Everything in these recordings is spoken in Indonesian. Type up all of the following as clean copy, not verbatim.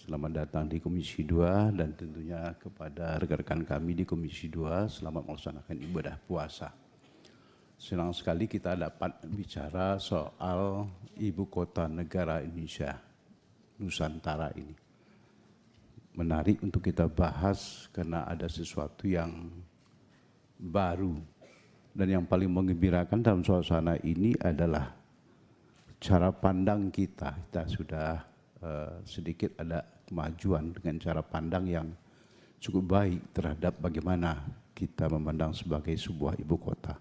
Selamat datang di Komisi 2 dan tentunya kepada rekan-rekan kami di Komisi 2 selamat melaksanakan ibadah puasa. Senang sekali kita dapat bicara soal ibu kota negara Indonesia, Nusantara ini. Menarik untuk kita bahas karena ada sesuatu yang baru dan yang paling menggembirakan dalam suasana ini adalah cara pandang kita. Kita sudah sedikit ada kemajuan dengan cara pandang yang cukup baik terhadap bagaimana kita memandang sebagai sebuah ibu kota.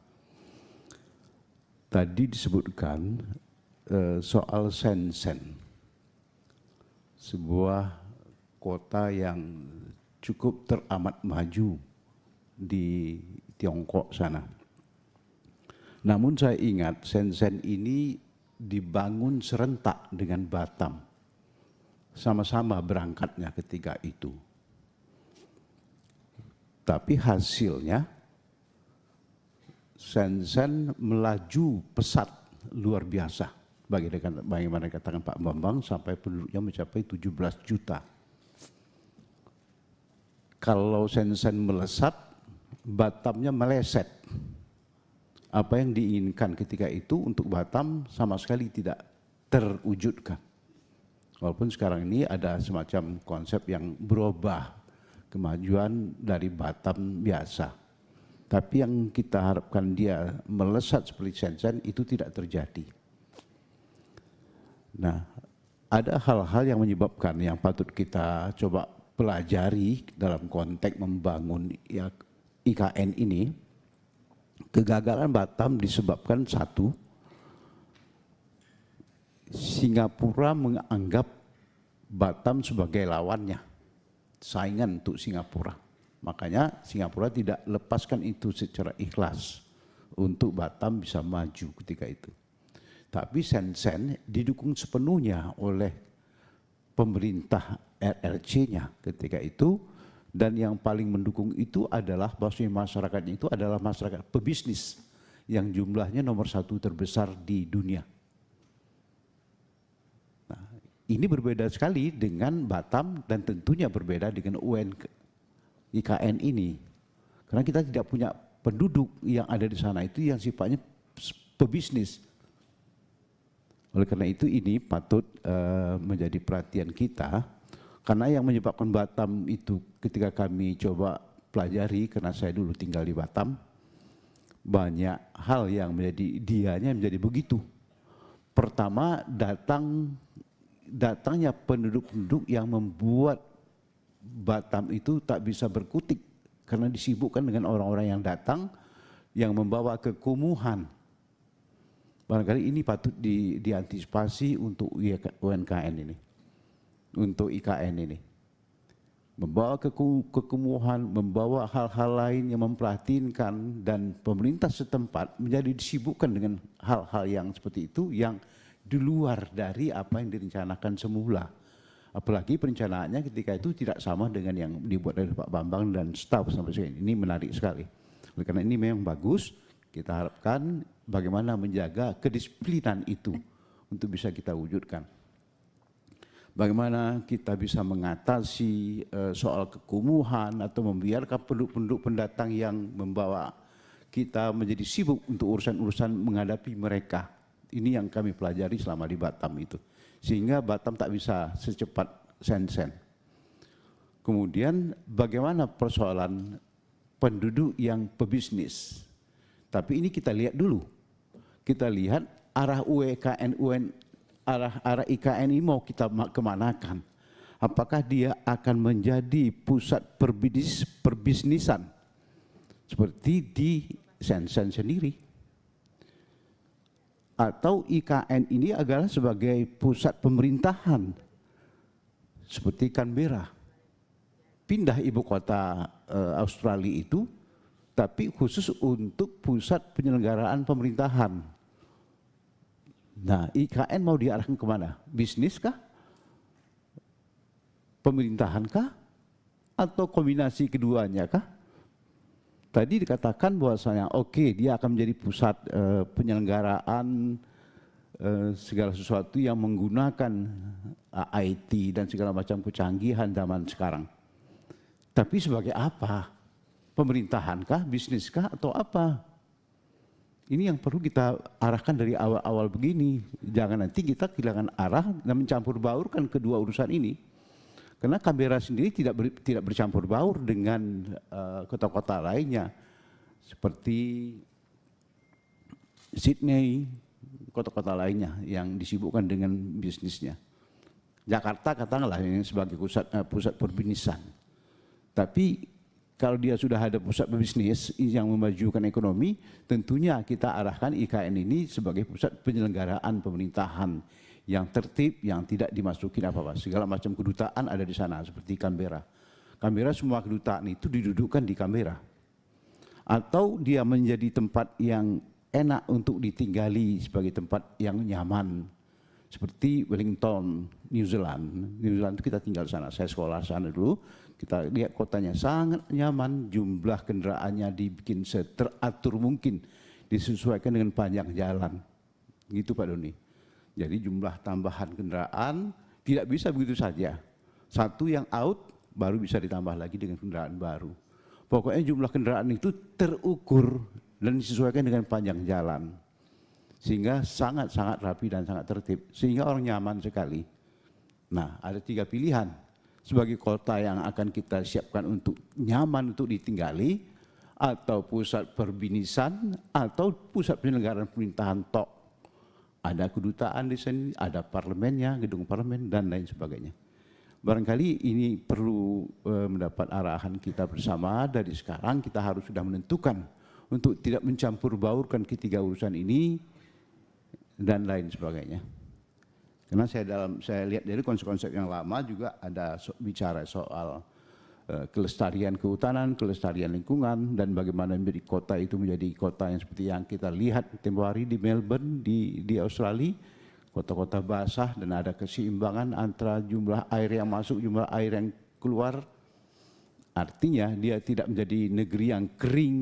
Tadi disebutkan soal Shenzhen, sebuah kota yang cukup teramat maju di Tiongkok sana. Namun saya ingat Shenzhen ini dibangun serentak dengan Batam. Sama-sama berangkatnya ketika itu. Tapi hasilnya Shenzhen melaju pesat luar biasa. Bagaimana dikatakan Pak Bambang, sampai penduduknya mencapai 17 juta. Kalau Shenzhen melesat, Batamnya meleset. Apa yang diinginkan ketika itu untuk Batam sama sekali tidak terwujudkan. Walaupun sekarang ini ada semacam konsep yang berubah, kemajuan dari Batam biasa. Tapi yang kita harapkan dia melesat seperti Shenzhen itu tidak terjadi. Nah, ada hal-hal yang menyebabkan yang patut kita coba pelajari dalam konteks membangun IKN ini. Kegagalan Batam disebabkan satu, Singapura menganggap Batam sebagai lawannya, saingan untuk Singapura. Makanya Singapura tidak lepaskan itu secara ikhlas untuk Batam bisa maju ketika itu. Tapi Shenzhen didukung sepenuhnya oleh pemerintah RRC-nya ketika itu, dan yang paling mendukung itu adalah bahwa masyarakatnya itu adalah masyarakat pebisnis yang jumlahnya nomor 1 terbesar di dunia. Ini berbeda sekali dengan Batam dan tentunya berbeda dengan IKN ini. Karena kita tidak punya penduduk yang ada di sana itu yang sifatnya pebisnis. Oleh karena itu ini patut menjadi perhatian kita, karena yang menyebabkan Batam itu ketika kami coba pelajari, karena saya dulu tinggal di Batam, banyak hal yang dianya menjadi begitu. Pertama, datangnya penduduk-penduduk yang membuat Batam itu tak bisa berkutik karena disibukkan dengan orang-orang yang datang yang membawa kekumuhan. Barangkali ini patut diantisipasi untuk UMKM ini, untuk IKN ini. Membawa kekumuhan, membawa hal-hal lain yang memprihatinkan, dan pemerintah setempat menjadi disibukkan dengan hal-hal yang seperti itu yang di luar dari apa yang direncanakan semula. Apalagi perencanaannya ketika itu tidak sama dengan yang dibuat oleh Pak Bambang dan staf sampai sekarang. Ini menarik sekali. Oleh karena ini memang bagus, kita harapkan bagaimana menjaga kedisiplinan itu untuk bisa kita wujudkan. Bagaimana kita bisa mengatasi soal kekumuhan atau membiarkan penduduk-penduduk pendatang yang membawa kita menjadi sibuk untuk urusan-urusan menghadapi mereka. Ini yang kami pelajari selama di Batam itu. Sehingga Batam tak bisa secepat Shenzhen. Kemudian bagaimana persoalan penduduk yang pebisnis. Tapi ini kita lihat dulu. Kita lihat arah arah IKN ini mau kita kemanakan. Apakah dia akan menjadi pusat perbisnisan seperti di Shenzhen sendiri? Atau IKN ini adalah sebagai pusat pemerintahan seperti Canberra. Pindah ibu kota Australia itu, tapi khusus untuk pusat penyelenggaraan pemerintahan. Nah, IKN mau diarahkan kemana? Bisnis kah? Pemerintahan kah? Atau kombinasi keduanya kah? Tadi dikatakan bahwasanya oke, dia akan menjadi pusat penyelenggaraan segala sesuatu yang menggunakan IT dan segala macam kecanggihan zaman sekarang. Tapi sebagai apa? Pemerintahankah, bisniskah, atau apa? Ini yang perlu kita arahkan dari awal-awal begini. Jangan nanti kita kehilangan arah dan mencampur baurkan kedua urusan ini. Karena Canberra sendiri tidak bercampur baur dengan kota-kota lainnya. Seperti Sydney, kota-kota lainnya yang disibukkan dengan bisnisnya. Jakarta katakanlah yang sebagai pusat perbisnisan. Tapi kalau dia sudah ada pusat bisnis yang memajukan ekonomi, tentunya kita arahkan IKN ini sebagai pusat penyelenggaraan pemerintahan yang tertib, yang tidak dimasukin apa-apa. Segala macam kedutaan ada di sana, seperti Canberra. Canberra semua kedutaan itu didudukkan di Canberra. Atau dia menjadi tempat yang enak untuk ditinggali sebagai tempat yang nyaman. Seperti Wellington, New Zealand. New Zealand itu kita tinggal di sana, saya sekolah sana dulu. Kita lihat kotanya sangat nyaman, jumlah kendaraannya dibikin seteratur mungkin, disesuaikan dengan panjang jalan. Gitu Pak Doni. Jadi jumlah tambahan kendaraan tidak bisa begitu saja. Satu yang out baru bisa ditambah lagi dengan kendaraan baru. Pokoknya jumlah kendaraan itu terukur dan disesuaikan dengan panjang jalan. Sehingga sangat-sangat rapi dan sangat tertib. Sehingga orang nyaman sekali. Nah, ada 3 pilihan. Sebagai kota yang akan kita siapkan untuk nyaman untuk ditinggali, atau pusat perbinisan, atau pusat penyelenggaraan pemerintahan tok. Ada kedutaan di sini, ada parlemennya, gedung parlemen, dan lain sebagainya. Barangkali ini perlu mendapat arahan kita bersama. Dari sekarang kita harus sudah menentukan untuk tidak mencampur baurkan ketiga urusan ini, dan lain sebagainya. Karena saya lihat dari konsep-konsep yang lama juga ada bicara soal kelestarian kehutanan, kelestarian lingkungan, dan bagaimana menjadi kota itu menjadi kota yang seperti yang kita lihat tempoh hari di Melbourne, di Australia, kota-kota basah dan ada keseimbangan antara jumlah air yang masuk, jumlah air yang keluar. Artinya dia tidak menjadi negeri yang kering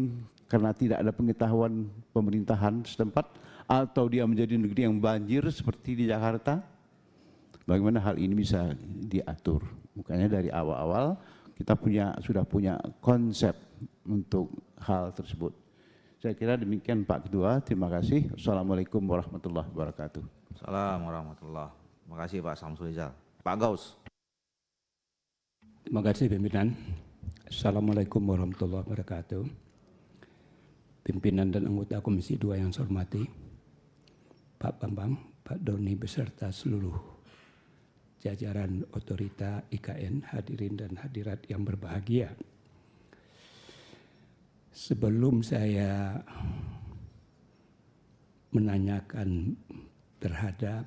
karena tidak ada pengetahuan pemerintahan setempat, atau dia menjadi negeri yang banjir seperti di Jakarta. Bagaimana hal ini bisa diatur? Makanya dari awal-awal kita sudah punya konsep untuk hal tersebut. Saya kira demikian Pak Ketua. Terima kasih. Assalamualaikum warahmatullahi wabarakatuh. Assalamualaikum warahmatullahi wabarakatuh. Terima kasih Pak Samsul Rizal. Pak Gaus. Terima kasih pimpinan. Assalamualaikum warahmatullahi wabarakatuh. Pimpinan dan anggota Komisi 2 yang saya hormati, Pak Bambang, Pak Doni beserta seluruh jajaran otorita IKN, hadirin dan hadirat yang berbahagia. Sebelum saya menanyakan terhadap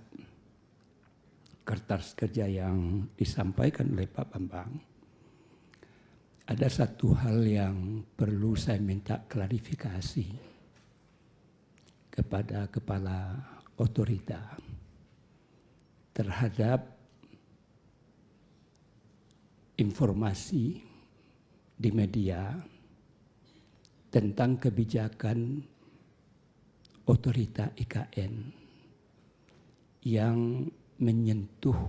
kertas kerja yang disampaikan oleh Pak Bambang, ada satu hal yang perlu saya minta klarifikasi kepada kepala otorita terhadap informasi di media tentang kebijakan otorita IKN yang menyentuh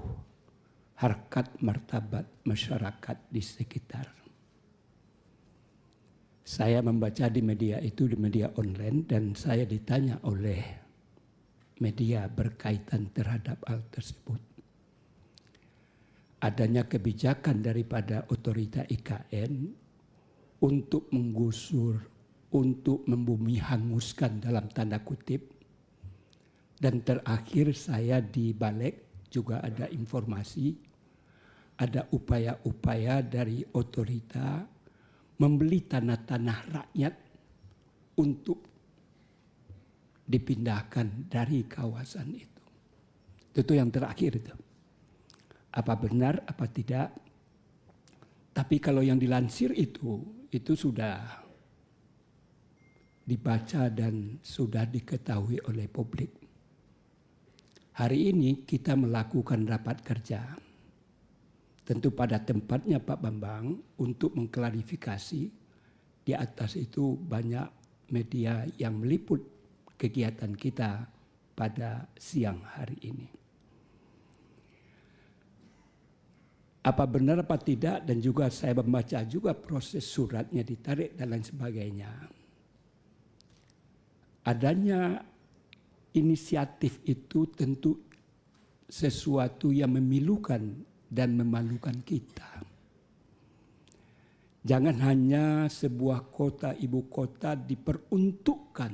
harkat martabat masyarakat di sekitar. Saya membaca di media itu, di media online, dan saya ditanya oleh media berkaitan terhadap hal tersebut. Adanya kebijakan daripada otorita IKN untuk menggusur, untuk membumi hanguskan dalam tanda kutip. Dan terakhir saya di Balik juga ada informasi, ada upaya-upaya dari otorita membeli tanah-tanah rakyat untuk dipindahkan dari kawasan itu. Itu yang terakhir itu. Apa benar, apa tidak. Tapi kalau yang dilansir itu sudah dibaca dan sudah diketahui oleh publik. Hari ini kita melakukan rapat kerja. Tentu pada tempatnya Pak Bambang untuk mengklarifikasi. Di atas itu banyak media yang meliput kegiatan kita pada siang hari ini. Apa benar apa tidak, dan juga saya membaca juga proses suratnya ditarik dan lain sebagainya. Adanya inisiatif itu tentu sesuatu yang memilukan dan memalukan kita. Jangan hanya sebuah kota, ibu kota diperuntukkan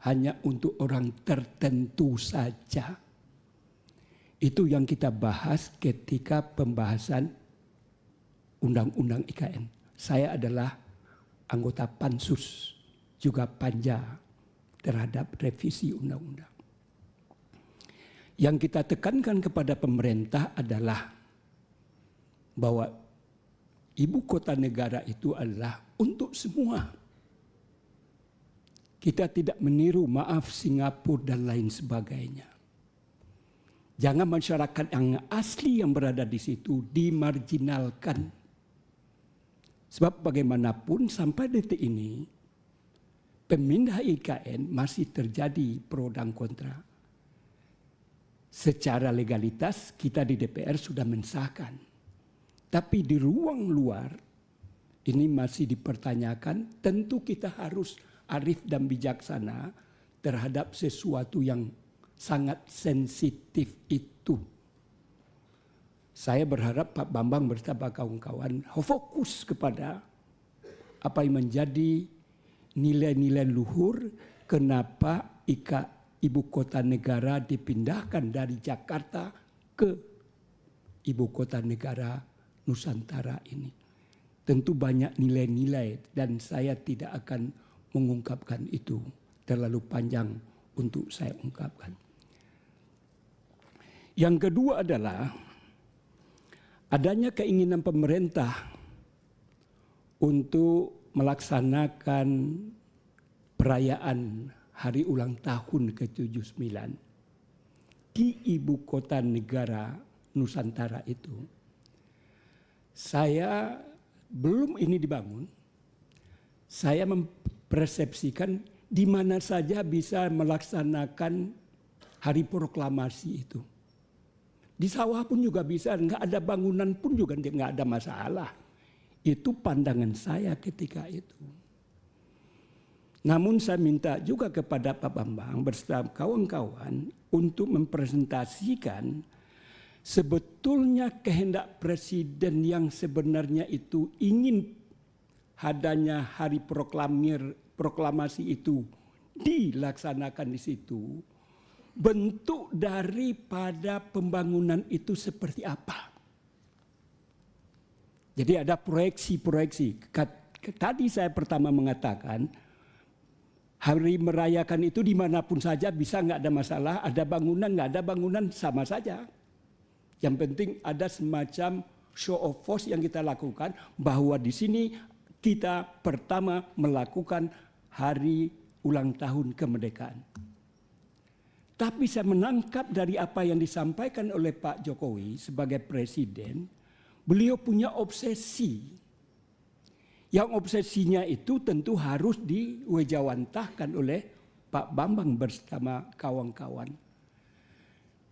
hanya untuk orang tertentu saja. Itu yang kita bahas ketika pembahasan Undang-Undang IKN. Saya adalah anggota Pansus, juga Panja terhadap revisi undang-undang. Yang kita tekankan kepada pemerintah adalah bahwa ibu kota negara itu adalah untuk semua. Kita tidak meniru, maaf, Singapura dan lain sebagainya. Jangan masyarakat yang asli yang berada di situ dimarginalkan. Sebab bagaimanapun sampai detik ini, pemindah IKN masih terjadi pro dan kontra. Secara legalitas kita di DPR sudah mensahkan. Tapi di ruang luar ini masih dipertanyakan. Tentu kita harus arif dan bijaksana terhadap sesuatu yang sangat sensitif itu. Saya berharap Pak Bambang bersama kawan-kawan fokus kepada apa yang menjadi nilai-nilai luhur kenapa ibu kota negara dipindahkan dari Jakarta ke ibu kota negara Nusantara ini. Tentu banyak nilai-nilai dan saya tidak akan mengungkapkan itu. Terlalu panjang untuk saya ungkapkan. Yang kedua adalah adanya keinginan pemerintah untuk melaksanakan perayaan hari ulang tahun ke-79 di ibu kota negara Nusantara itu. Saya belum ini dibangun, saya mempersepsikan di mana saja bisa melaksanakan hari proklamasi itu. Di sawah pun juga bisa, nggak ada bangunan pun juga nggak ada masalah. Itu pandangan saya ketika itu. Namun saya minta juga kepada Pak Bambang bersama kawan-kawan untuk mempresentasikan sebetulnya kehendak Presiden yang sebenarnya itu ingin adanya hari proklamasi itu dilaksanakan di situ. Bentuk daripada pembangunan itu seperti apa? Jadi ada proyeksi-proyeksi. Tadi saya pertama mengatakan hari merayakan itu dimanapun saja bisa, nggak ada masalah. Ada bangunan, nggak ada bangunan sama saja. Yang penting ada semacam show of force yang kita lakukan bahwa di sini kita pertama melakukan hari ulang tahun kemerdekaan. Tapi saya menangkap dari apa yang disampaikan oleh Pak Jokowi sebagai presiden, beliau punya obsesi. Yang obsesinya itu tentu harus diwejawantahkan oleh Pak Bambang bersama kawan-kawan.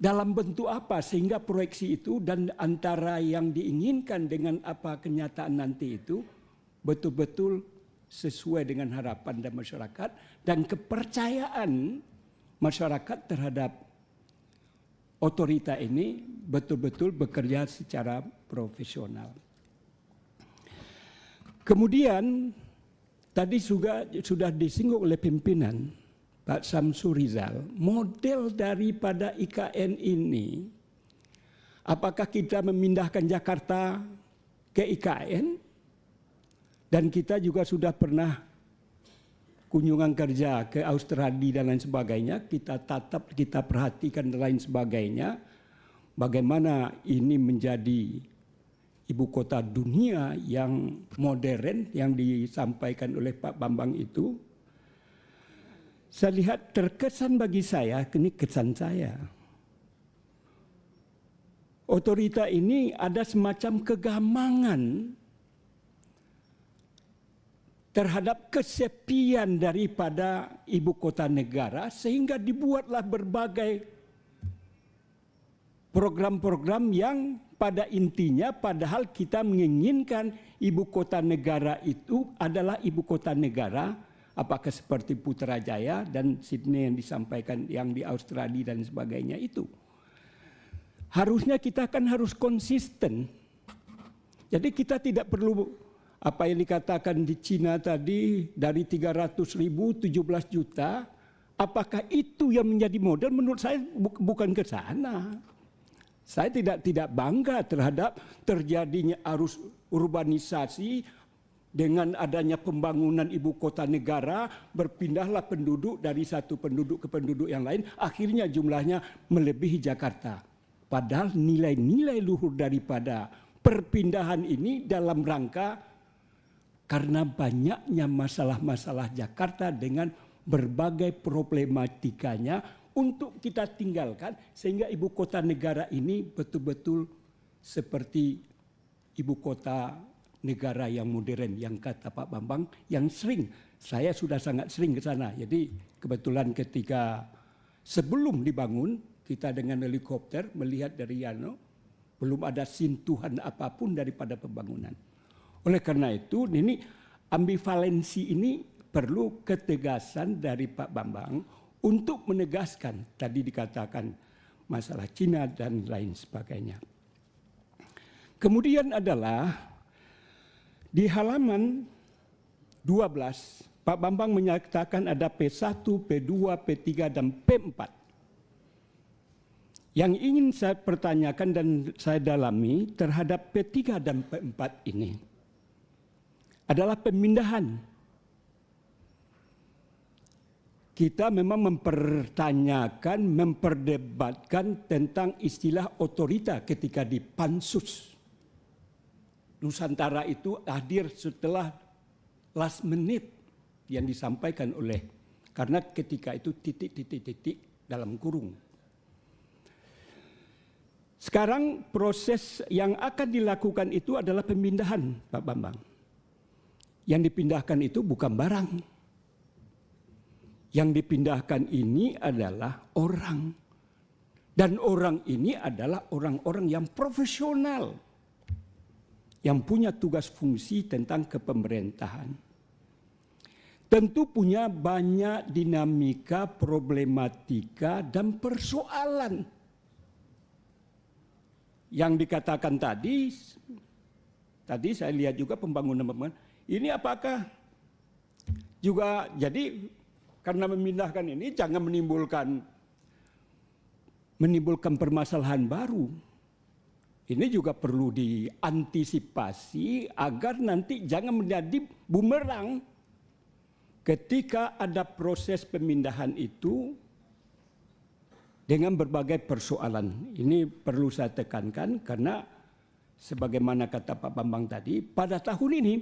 Dalam bentuk apa sehingga proyeksi itu dan antara yang diinginkan dengan apa kenyataan nanti itu betul-betul sesuai dengan harapan dan masyarakat dan kepercayaan masyarakat terhadap otorita ini betul-betul bekerja secara profesional. Kemudian tadi sudah disinggung oleh pimpinan Pak Samsul Rizal, model daripada IKN ini, apakah kita memindahkan Jakarta ke IKN? Dan kita juga sudah pernah kunjungan kerja ke Australia dan lain sebagainya, kita tatap, kita perhatikan dan lain sebagainya. Bagaimana ini menjadi ibu kota dunia yang modern yang disampaikan oleh Pak Bambang itu. Saya lihat terkesan bagi saya, ini kesan saya. Otorita ini ada semacam kegamangan terhadap kesepian daripada ibu kota negara, sehingga dibuatlah berbagai program-program yang pada intinya padahal kita menginginkan ibu kota negara itu adalah ibu kota negara, apakah seperti Putrajaya dan Sydney yang disampaikan yang di Australia dan sebagainya itu. Harusnya kita kan harus konsisten. Jadi kita tidak perlu apa yang dikatakan di Cina tadi dari 300.000 17 juta, apakah itu yang menjadi model? Menurut saya bukan ke sana. Saya tidak bangga terhadap terjadinya arus urbanisasi dengan adanya pembangunan ibu kota negara, berpindahlah penduduk dari satu penduduk ke penduduk yang lain, akhirnya jumlahnya melebihi Jakarta. Padahal nilai-nilai luhur daripada perpindahan ini dalam rangka karena banyaknya masalah-masalah Jakarta dengan berbagai problematikanya untuk kita tinggalkan sehingga ibu kota negara ini betul-betul seperti ibu kota negara yang modern yang kata Pak Bambang yang sering, saya sudah sangat sering ke sana. Jadi kebetulan ketika sebelum dibangun kita dengan helikopter melihat dari Yano, belum ada sentuhan apapun daripada pembangunan. Oleh karena itu, ini ambivalensi ini perlu ketegasan dari Pak Bambang untuk menegaskan, tadi dikatakan masalah Cina dan lain sebagainya. Kemudian adalah di halaman 12, Pak Bambang menyatakan ada P1, P2, P3, dan P4. Yang ingin saya pertanyakan dan saya dalami terhadap P3 dan P4 ini adalah pemindahan. Kita memang mempertanyakan, memperdebatkan tentang istilah otorita ketika di Pansus. Nusantara itu hadir setelah last minute yang disampaikan oleh, karena ketika itu titik dalam kurung. Sekarang proses yang akan dilakukan itu adalah pemindahan, Pak Bambang. Yang dipindahkan itu bukan barang. Yang dipindahkan ini adalah orang. Dan orang ini adalah orang-orang yang profesional. Yang punya tugas fungsi tentang kepemerintahan. Tentu punya banyak dinamika, problematika, dan persoalan. Yang dikatakan tadi saya lihat juga pembangunan, ini apakah juga jadi karena memindahkan ini jangan menimbulkan permasalahan baru. Ini juga perlu diantisipasi agar nanti jangan menjadi bumerang ketika ada proses pemindahan itu dengan berbagai persoalan. Ini perlu saya tekankan karena sebagaimana kata Pak Bambang tadi, pada tahun ini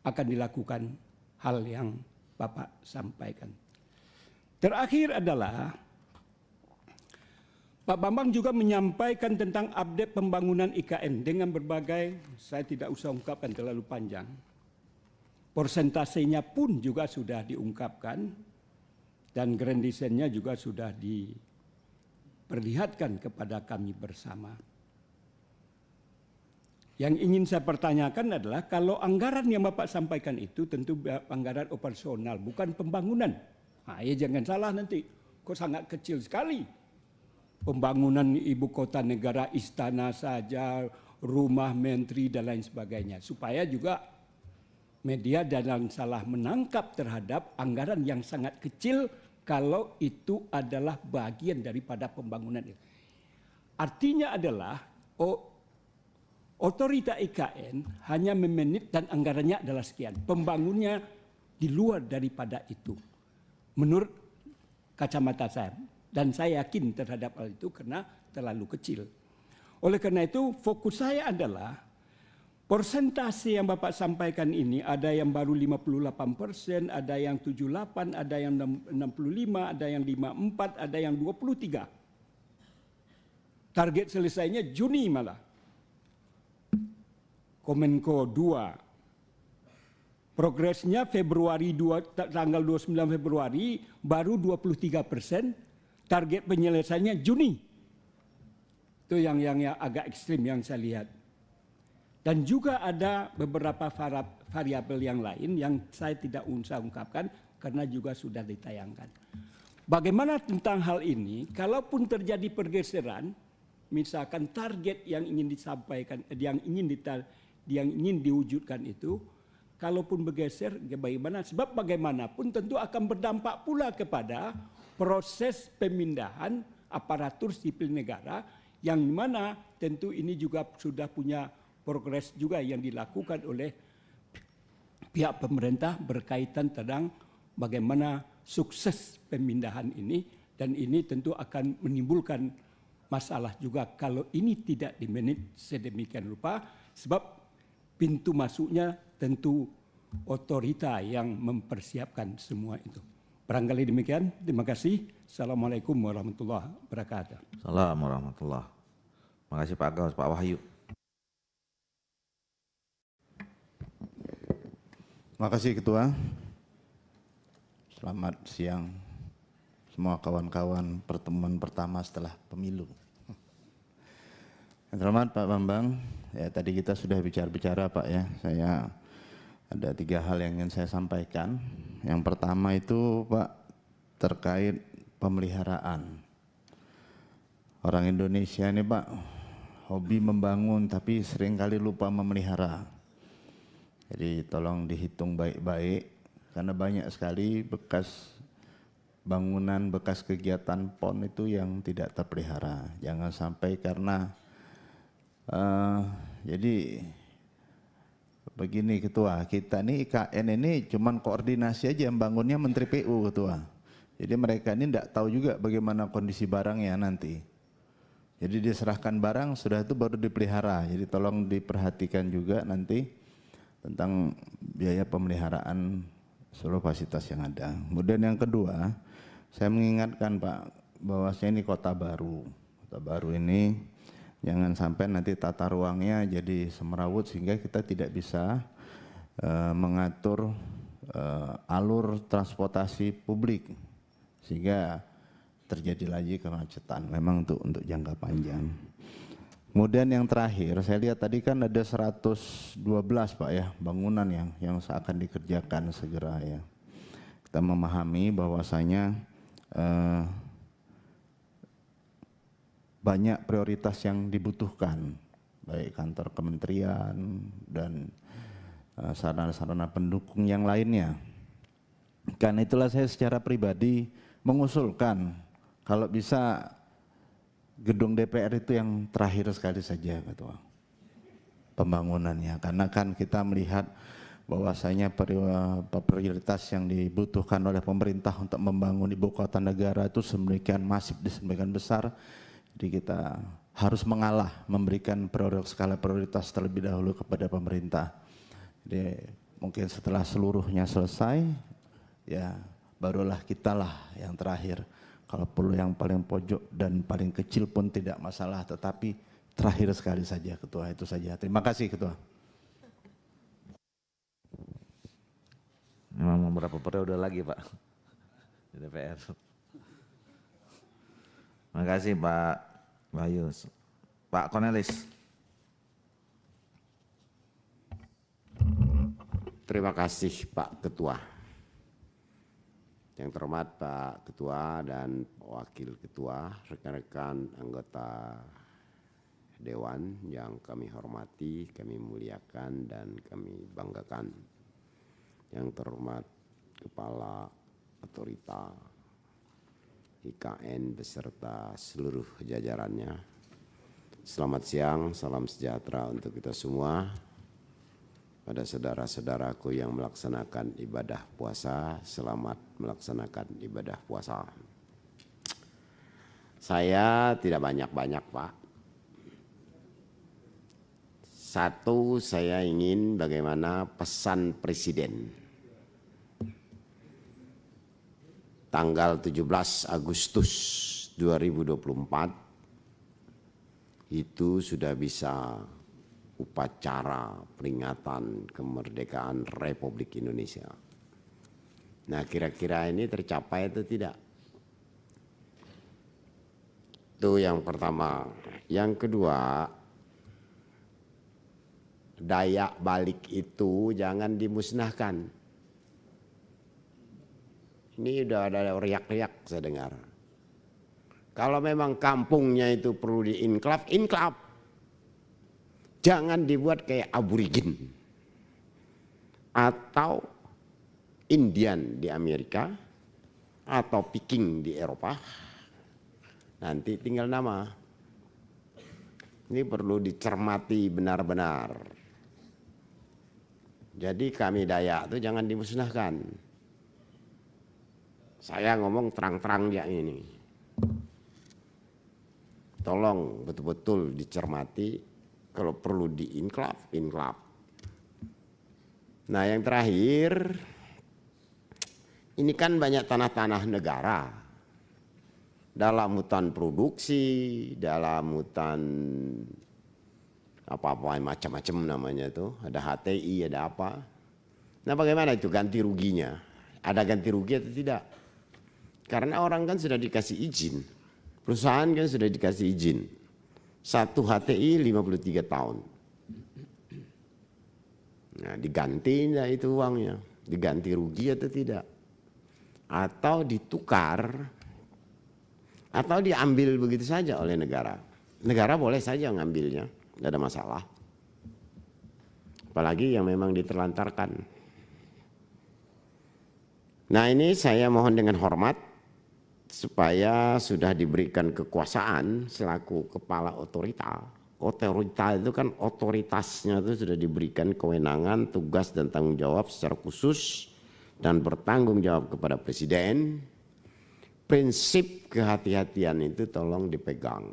akan dilakukan hal yang Bapak sampaikan. Terakhir adalah Pak Bambang juga menyampaikan tentang update pembangunan IKN dengan berbagai, saya tidak usah ungkapkan terlalu panjang. Persentasenya pun juga sudah diungkapkan dan grand design-nya juga sudah diperlihatkan kepada kami bersama. Yang ingin saya pertanyakan adalah kalau anggaran yang Bapak sampaikan itu tentu anggaran operasional, bukan pembangunan. Nah, ya jangan salah nanti, kok sangat kecil sekali. Pembangunan ibu kota negara, istana saja, rumah menteri dan lain sebagainya. Supaya juga media jangan salah menangkap terhadap anggaran yang sangat kecil kalau itu adalah bagian daripada pembangunan itu. Artinya adalah otorita IKN hanya memanage dan anggarannya adalah sekian. Pembangunnya di luar daripada itu. Menurut kacamata saya. Dan saya yakin terhadap hal itu karena terlalu kecil. Oleh karena itu fokus saya adalah persentase yang Bapak sampaikan ini ada yang baru 58%, ada yang 78%, ada yang 65%, ada yang 54%, ada yang 23%. Target selesainya Juni malah. Komenko 2 Progresnya tanggal 29 Februari baru 23%, target penyelesaiannya Juni. Itu yang agak ekstrim yang saya lihat. Dan juga ada beberapa variabel yang lain yang saya tidak usah ungkapkan karena juga sudah ditayangkan. Bagaimana tentang hal ini? Kalaupun terjadi pergeseran, misalkan target yang ingin disampaikan, yang ingin diwujudkan itu, kalaupun bergeser, bagaimana? Sebab bagaimanapun tentu akan berdampak pula kepada proses pemindahan aparatur sipil negara, yang mana tentu ini juga sudah punya progres juga yang dilakukan oleh pihak pemerintah berkaitan tentang bagaimana sukses pemindahan ini, dan ini tentu akan menimbulkan masalah juga kalau ini tidak dimanage sedemikian rupa, sebab pintu masuknya tentu otorita yang mempersiapkan semua itu. Barangkali demikian, terima kasih. Assalamualaikum warahmatullahi wabarakatuh. Assalamualaikum warahmatullahi wabarakatuh. Terima kasih Pak Gaus, Pak Wahyu. Terima kasih Ketua. Selamat siang semua kawan-kawan pertemuan pertama setelah pemilu. Yang terhormat Pak Bambang, ya tadi kita sudah bicara Pak ya. Saya ada 3 hal yang ingin saya sampaikan. Yang pertama itu Pak terkait pemeliharaan. Orang Indonesia ini Pak hobi membangun tapi seringkali lupa memelihara. Jadi tolong dihitung baik-baik karena banyak sekali bekas bangunan, bekas kegiatan PON itu yang tidak terpelihara. Jangan sampai karena jadi begini Ketua, kita nih IKN ini cuman koordinasi aja, yang bangunnya Menteri PU Ketua. Jadi mereka ini tidak tahu juga bagaimana kondisi barangnya nanti. Jadi diserahkan barang sudah itu baru dipelihara. Jadi tolong diperhatikan juga nanti tentang biaya pemeliharaan seluruh fasilitas yang ada. Kemudian yang kedua, saya mengingatkan Pak bahwasanya ini kota baru. Kota baru ini jangan sampai nanti tata ruangnya jadi semrawut sehingga kita tidak bisa mengatur alur transportasi publik sehingga terjadi lagi kemacetan. Memang untuk jangka panjang. Kemudian yang terakhir, saya lihat tadi kan ada 112 Pak ya bangunan yang akan dikerjakan segera ya. Kita memahami bahwasanya banyak prioritas yang dibutuhkan, baik kantor kementerian dan sarana-sarana pendukung yang lainnya. Karena itulah saya secara pribadi mengusulkan kalau bisa gedung DPR itu yang terakhir sekali saja Ketua pembangunannya, karena kan kita melihat bahwasanya prioritas yang dibutuhkan oleh pemerintah untuk membangun ibu kota negara itu sedemikian masif, sedemikian besar. Jadi kita harus mengalah memberikan skala prioritas terlebih dahulu kepada pemerintah. Jadi mungkin setelah seluruhnya selesai, ya barulah kitalah yang terakhir. Kalau perlu yang paling pojok dan paling kecil pun tidak masalah, tetapi terakhir sekali saja Ketua, itu saja. Terima kasih Ketua. Memang beberapa periode lagi Pak di DPR. Terima kasih Pak Wahyu. Pak Cornelis. Terima kasih Pak Ketua. Yang terhormat Pak Ketua dan Wakil Ketua, rekan-rekan anggota Dewan yang kami hormati, kami muliakan dan kami banggakan. Yang terhormat Kepala Otorita IKN beserta seluruh jajarannya. Selamat siang, salam sejahtera untuk kita semua. Pada saudara-saudaraku yang melaksanakan ibadah puasa, selamat melaksanakan ibadah puasa. Saya tidak banyak-banyak Pak. Satu, saya ingin bagaimana pesan Presiden. Tanggal 17 Agustus 2024 itu sudah bisa upacara peringatan kemerdekaan Republik Indonesia. Nah, kira-kira ini tercapai atau tidak? Itu yang pertama. Yang kedua, Dayak Balik itu jangan dimusnahkan. Ini udah ada riak-riak saya dengar. Kalau memang kampungnya itu perlu diinklaf, inklaf. Jangan dibuat kayak aborigin atau Indian di Amerika atau Peking di Eropa. Nanti tinggal nama. Ini perlu dicermati benar-benar. Jadi kami Dayak itu jangan dimusnahkan. Saya ngomong terang-terang dia ini. Tolong betul-betul dicermati. Kalau perlu diinklaf, inklaf. Nah, yang terakhir, ini kan banyak tanah-tanah negara. Dalam hutan produksi, dalam hutan apa-apa macam-macam namanya itu. Ada HTI, ada apa. Nah, bagaimana itu ganti ruginya? Ada ganti rugi atau tidak? Karena orang kan sudah dikasih izin. Perusahaan kan sudah dikasih izin. 1 HTI 53 tahun. Nah, diganti enggak itu uangnya? Diganti rugi atau tidak? Atau ditukar atau diambil begitu saja oleh negara. Negara boleh saja ngambilnya, tidak ada masalah. Apalagi yang memang diterlantarkan. Nah, ini saya mohon dengan hormat supaya sudah diberikan kekuasaan selaku kepala otorita. Otorita itu kan otoritasnya itu sudah diberikan kewenangan, tugas dan tanggung jawab secara khusus dan bertanggung jawab kepada presiden. Prinsip kehati-hatian itu tolong dipegang.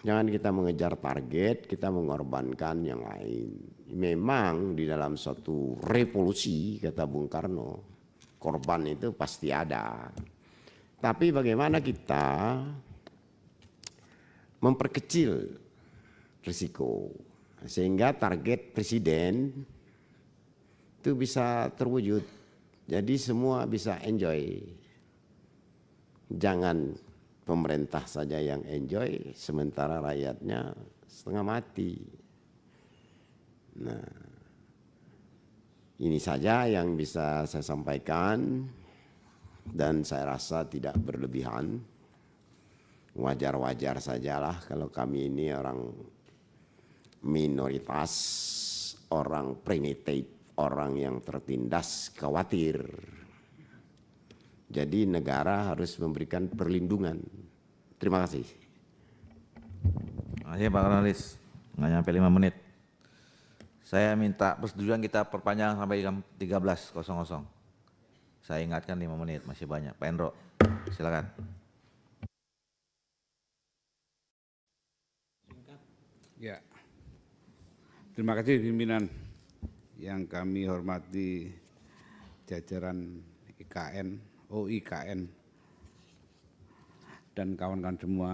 Jangan kita mengejar target, kita mengorbankan yang lain. Memang di dalam suatu revolusi, kata Bung Karno, korban itu pasti ada. Tapi bagaimana kita memperkecil risiko sehingga target presiden itu bisa terwujud. Jadi semua bisa enjoy. Jangan pemerintah saja yang enjoy sementara rakyatnya setengah mati. Nah, ini saja yang bisa saya sampaikan dan saya rasa tidak berlebihan. Wajar-wajar sajalah kalau kami ini orang minoritas, orang primitif, orang yang tertindas, khawatir. Jadi negara harus memberikan perlindungan. Terima kasih. Terima kasih Pak Kornelis, nggak nyampe 5 menit. Saya minta persetujuan kita perpanjang sampai jam 13.00. Saya ingatkan 5 menit, masih banyak. Pak Endro, silakan. Ya, terima kasih pimpinan yang kami hormati jajaran IKN, OIKN, dan kawan-kawan semua.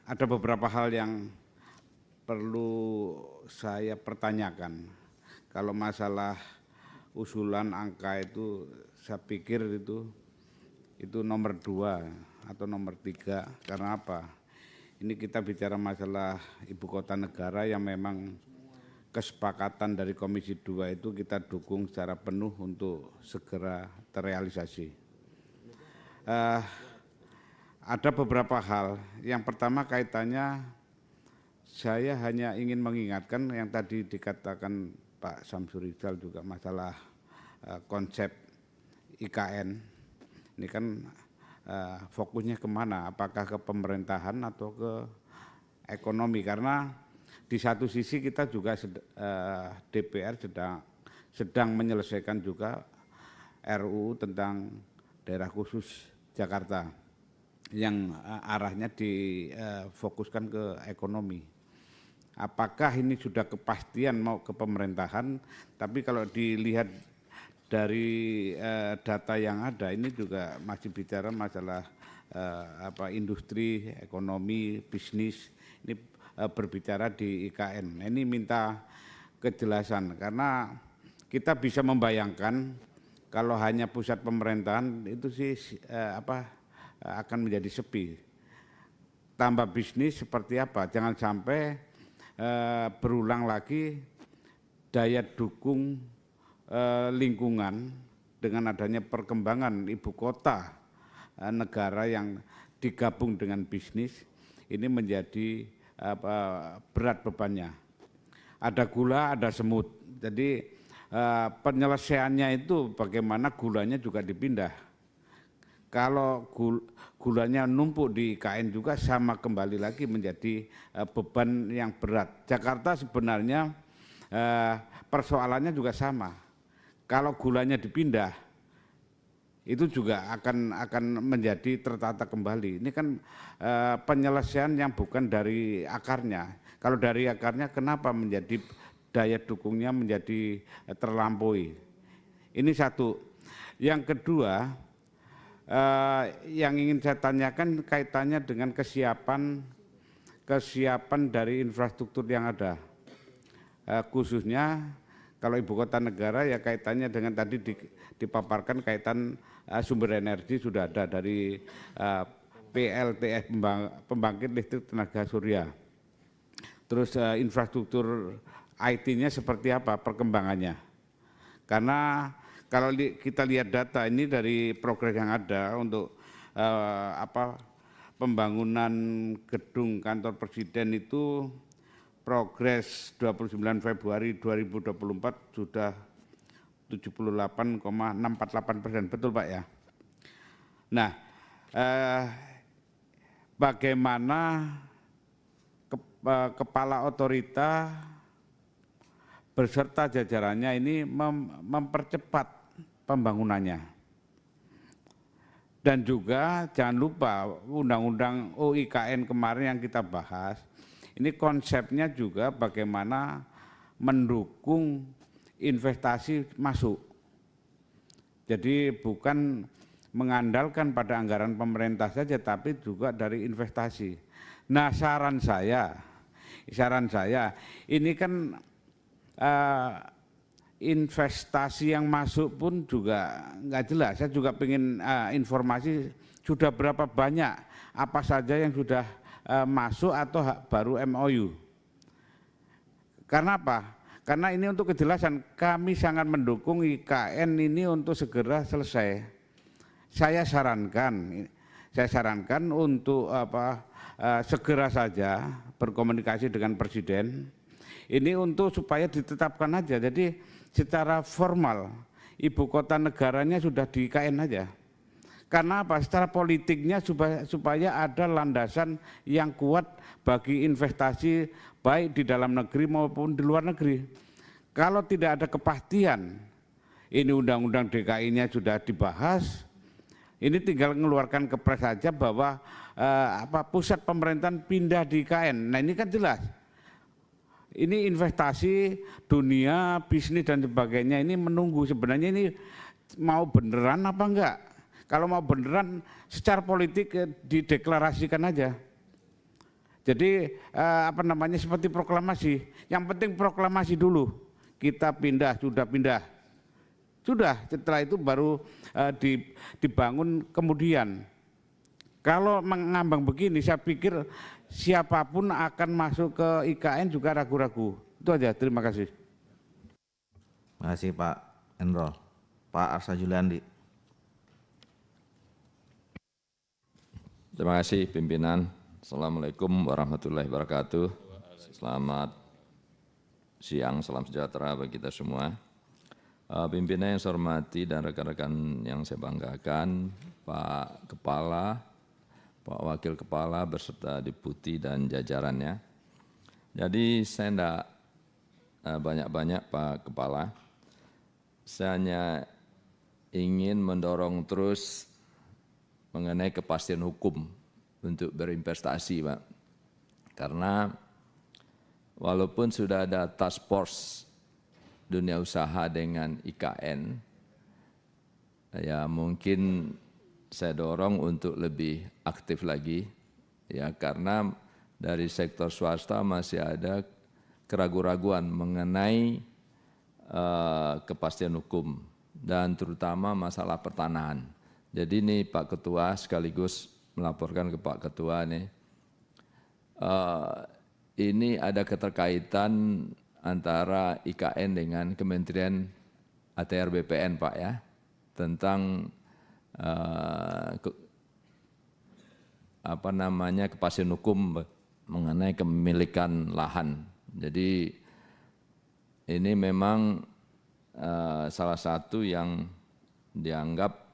Ada beberapa hal yang perlu saya pertanyakan. Kalau masalah usulan angka itu, saya pikir itu nomor 2 atau nomor 3. Karena apa? Ini kita bicara masalah ibu kota negara yang memang kesepakatan dari Komisi 2 itu kita dukung secara penuh untuk segera terrealisasi. Ada beberapa hal. Yang pertama kaitannya, saya hanya ingin mengingatkan yang tadi dikatakan Pak Samsuri Rizal juga masalah konsep IKN. Ini kan fokusnya kemana? Apakah ke pemerintahan atau ke ekonomi? Karena di satu sisi kita juga DPR sedang menyelesaikan juga RUU tentang daerah khusus Jakarta yang arahnya difokuskan ke ekonomi. Apakah ini sudah kepastian mau ke pemerintahan? Tapi kalau dilihat dari data yang ada, ini juga masih bicara masalah industri, ekonomi, bisnis ini berbicara di IKN. Nah, ini minta kejelasan karena kita bisa membayangkan kalau hanya pusat pemerintahan itu sih akan menjadi sepi. Tambah bisnis seperti apa? Jangan sampai berulang lagi daya dukung lingkungan dengan adanya perkembangan ibu kota negara yang digabung dengan bisnis ini menjadi berat bebannya. Ada gula, ada semut. Jadi penyelesaiannya itu bagaimana gulanya juga dipindah. Kalau gulanya numpuk di IKN juga sama kembali lagi menjadi beban yang berat. Jakarta sebenarnya persoalannya juga sama. Kalau gulanya dipindah, itu juga akan menjadi tertata kembali. Ini kan penyelesaian yang bukan dari akarnya. Kalau dari akarnya, kenapa menjadi daya dukungnya menjadi terlampaui? Ini satu. Yang kedua, yang ingin saya tanyakan kaitannya dengan kesiapan dari infrastruktur yang ada. Khususnya kalau ibu kota negara ya kaitannya dengan tadi dipaparkan kaitan sumber energi sudah ada dari PLTS pembangkit listrik tenaga surya. Terus infrastruktur IT-nya seperti apa perkembangannya? Karena kalau kita lihat data ini dari progres yang ada untuk pembangunan gedung kantor presiden itu progres 29 Februari 2024 sudah 78,648%, betul Pak ya? Nah, bagaimana kepala otorita beserta jajarannya ini mempercepat pembangunannya. Dan juga jangan lupa Undang-Undang UIKN kemarin yang kita bahas, ini konsepnya juga bagaimana mendukung investasi masuk. Jadi bukan mengandalkan pada anggaran pemerintah saja, tapi juga dari investasi. Nah saran saya ini kan investasi yang masuk pun juga nggak jelas. Saya juga ingin informasi sudah berapa banyak, apa saja yang sudah masuk atau baru MOU. Karena apa? Karena ini untuk kejelasan, kami sangat mendukung IKN ini untuk segera selesai. Saya sarankan untuk segera saja berkomunikasi dengan Presiden. Ini untuk supaya ditetapkan aja. Jadi secara formal ibu kota negaranya sudah di IKN aja. Karena apa? Secara politiknya supaya ada landasan yang kuat bagi investasi baik di dalam negeri maupun di luar negeri. Kalau tidak ada kepastian, ini undang-undang DKI-nya sudah dibahas, ini tinggal mengeluarkan kepres saja bahwa pusat pemerintahan pindah di IKN. Nah ini kan jelas. Ini investasi dunia, bisnis dan sebagainya ini menunggu sebenarnya ini mau beneran apa enggak? Kalau mau beneran secara politik dideklarasikan aja. Jadi seperti proklamasi. Yang penting proklamasi dulu. Kita pindah, sudah pindah. Sudah, setelah itu baru dibangun kemudian. Kalau mengambang begini saya pikir siapapun akan masuk ke IKN juga ragu-ragu. Itu aja, terima kasih. Terima kasih Pak Enrol. Pak Arsa Juliandi. Terima kasih pimpinan. Assalamualaikum warahmatullahi wabarakatuh. Selamat siang, salam sejahtera bagi kita semua. Pimpinan yang saya hormati dan rekan-rekan yang saya banggakan, Pak Kepala, Pak Wakil Kepala beserta Deputi dan jajarannya. Jadi saya tidak banyak-banyak Pak Kepala. Saya hanya ingin mendorong terus mengenai kepastian hukum untuk berinvestasi, Pak. Karena walaupun sudah ada task force dunia usaha dengan IKN, ya mungkin saya dorong untuk lebih aktif lagi, ya karena dari sektor swasta masih ada keraguan-raguan mengenai kepastian hukum dan terutama masalah pertanahan. Jadi ini Pak Ketua sekaligus melaporkan ke Pak Ketua nih, ini ada keterkaitan antara IKN dengan Kementerian ATR BPN Pak ya, tentang kepastian hukum mengenai kepemilikan lahan. Jadi ini memang salah satu yang dianggap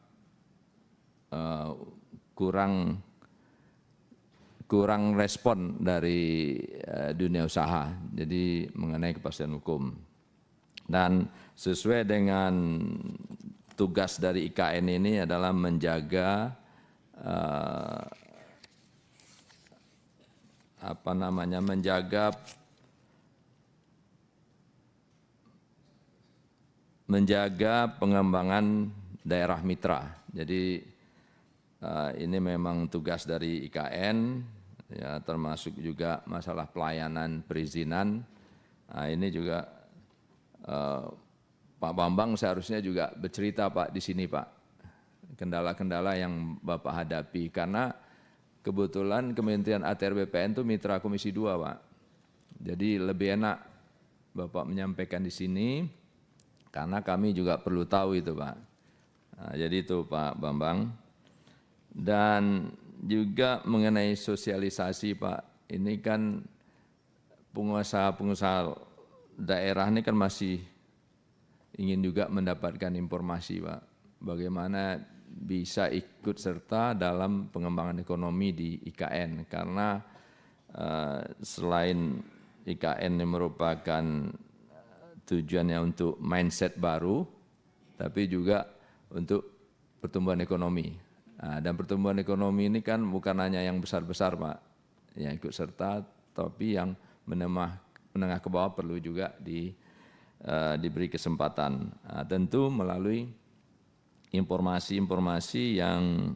kurang respon dari dunia usaha. Jadi mengenai kepastian hukum. Dan sesuai dengan tugas dari IKN ini adalah menjaga menjaga pengembangan daerah mitra. Jadi ini memang tugas dari IKN, ya, termasuk juga masalah pelayanan perizinan. Nah, ini juga Pak Bambang seharusnya juga bercerita Pak di sini Pak, kendala-kendala yang Bapak hadapi, karena kebetulan Kementerian ATR BPN itu mitra Komisi 2 Pak. Jadi lebih enak Bapak menyampaikan di sini, karena kami juga perlu tahu itu Pak. Nah, jadi itu Pak Bambang. Dan juga mengenai sosialisasi Pak, ini kan pengusaha-pengusaha daerah ini kan masih ingin juga mendapatkan informasi Pak, bagaimana bisa ikut serta dalam pengembangan ekonomi di IKN, karena selain IKN ini merupakan tujuannya untuk mindset baru, tapi juga untuk pertumbuhan ekonomi. Nah, dan pertumbuhan ekonomi ini kan bukan hanya yang besar-besar Pak, yang ikut serta, tapi yang menengah ke bawah perlu juga diberi kesempatan. Nah, tentu melalui informasi-informasi yang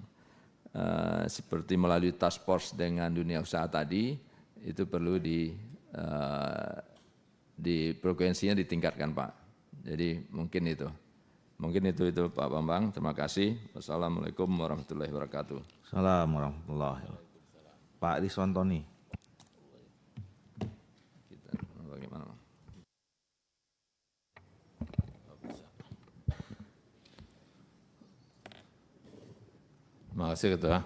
seperti melalui task force dengan dunia usaha tadi, itu perlu di frekuensinya ditingkatkan Pak. Jadi mungkin itu Pak Bambang. Terima kasih. Wassalamualaikum warahmatullahi wabarakatuh. Assalamualaikum warahmatullahi wabarakatuh. Pak Riswantoni. Bagaimana? Terima kasih Ketua.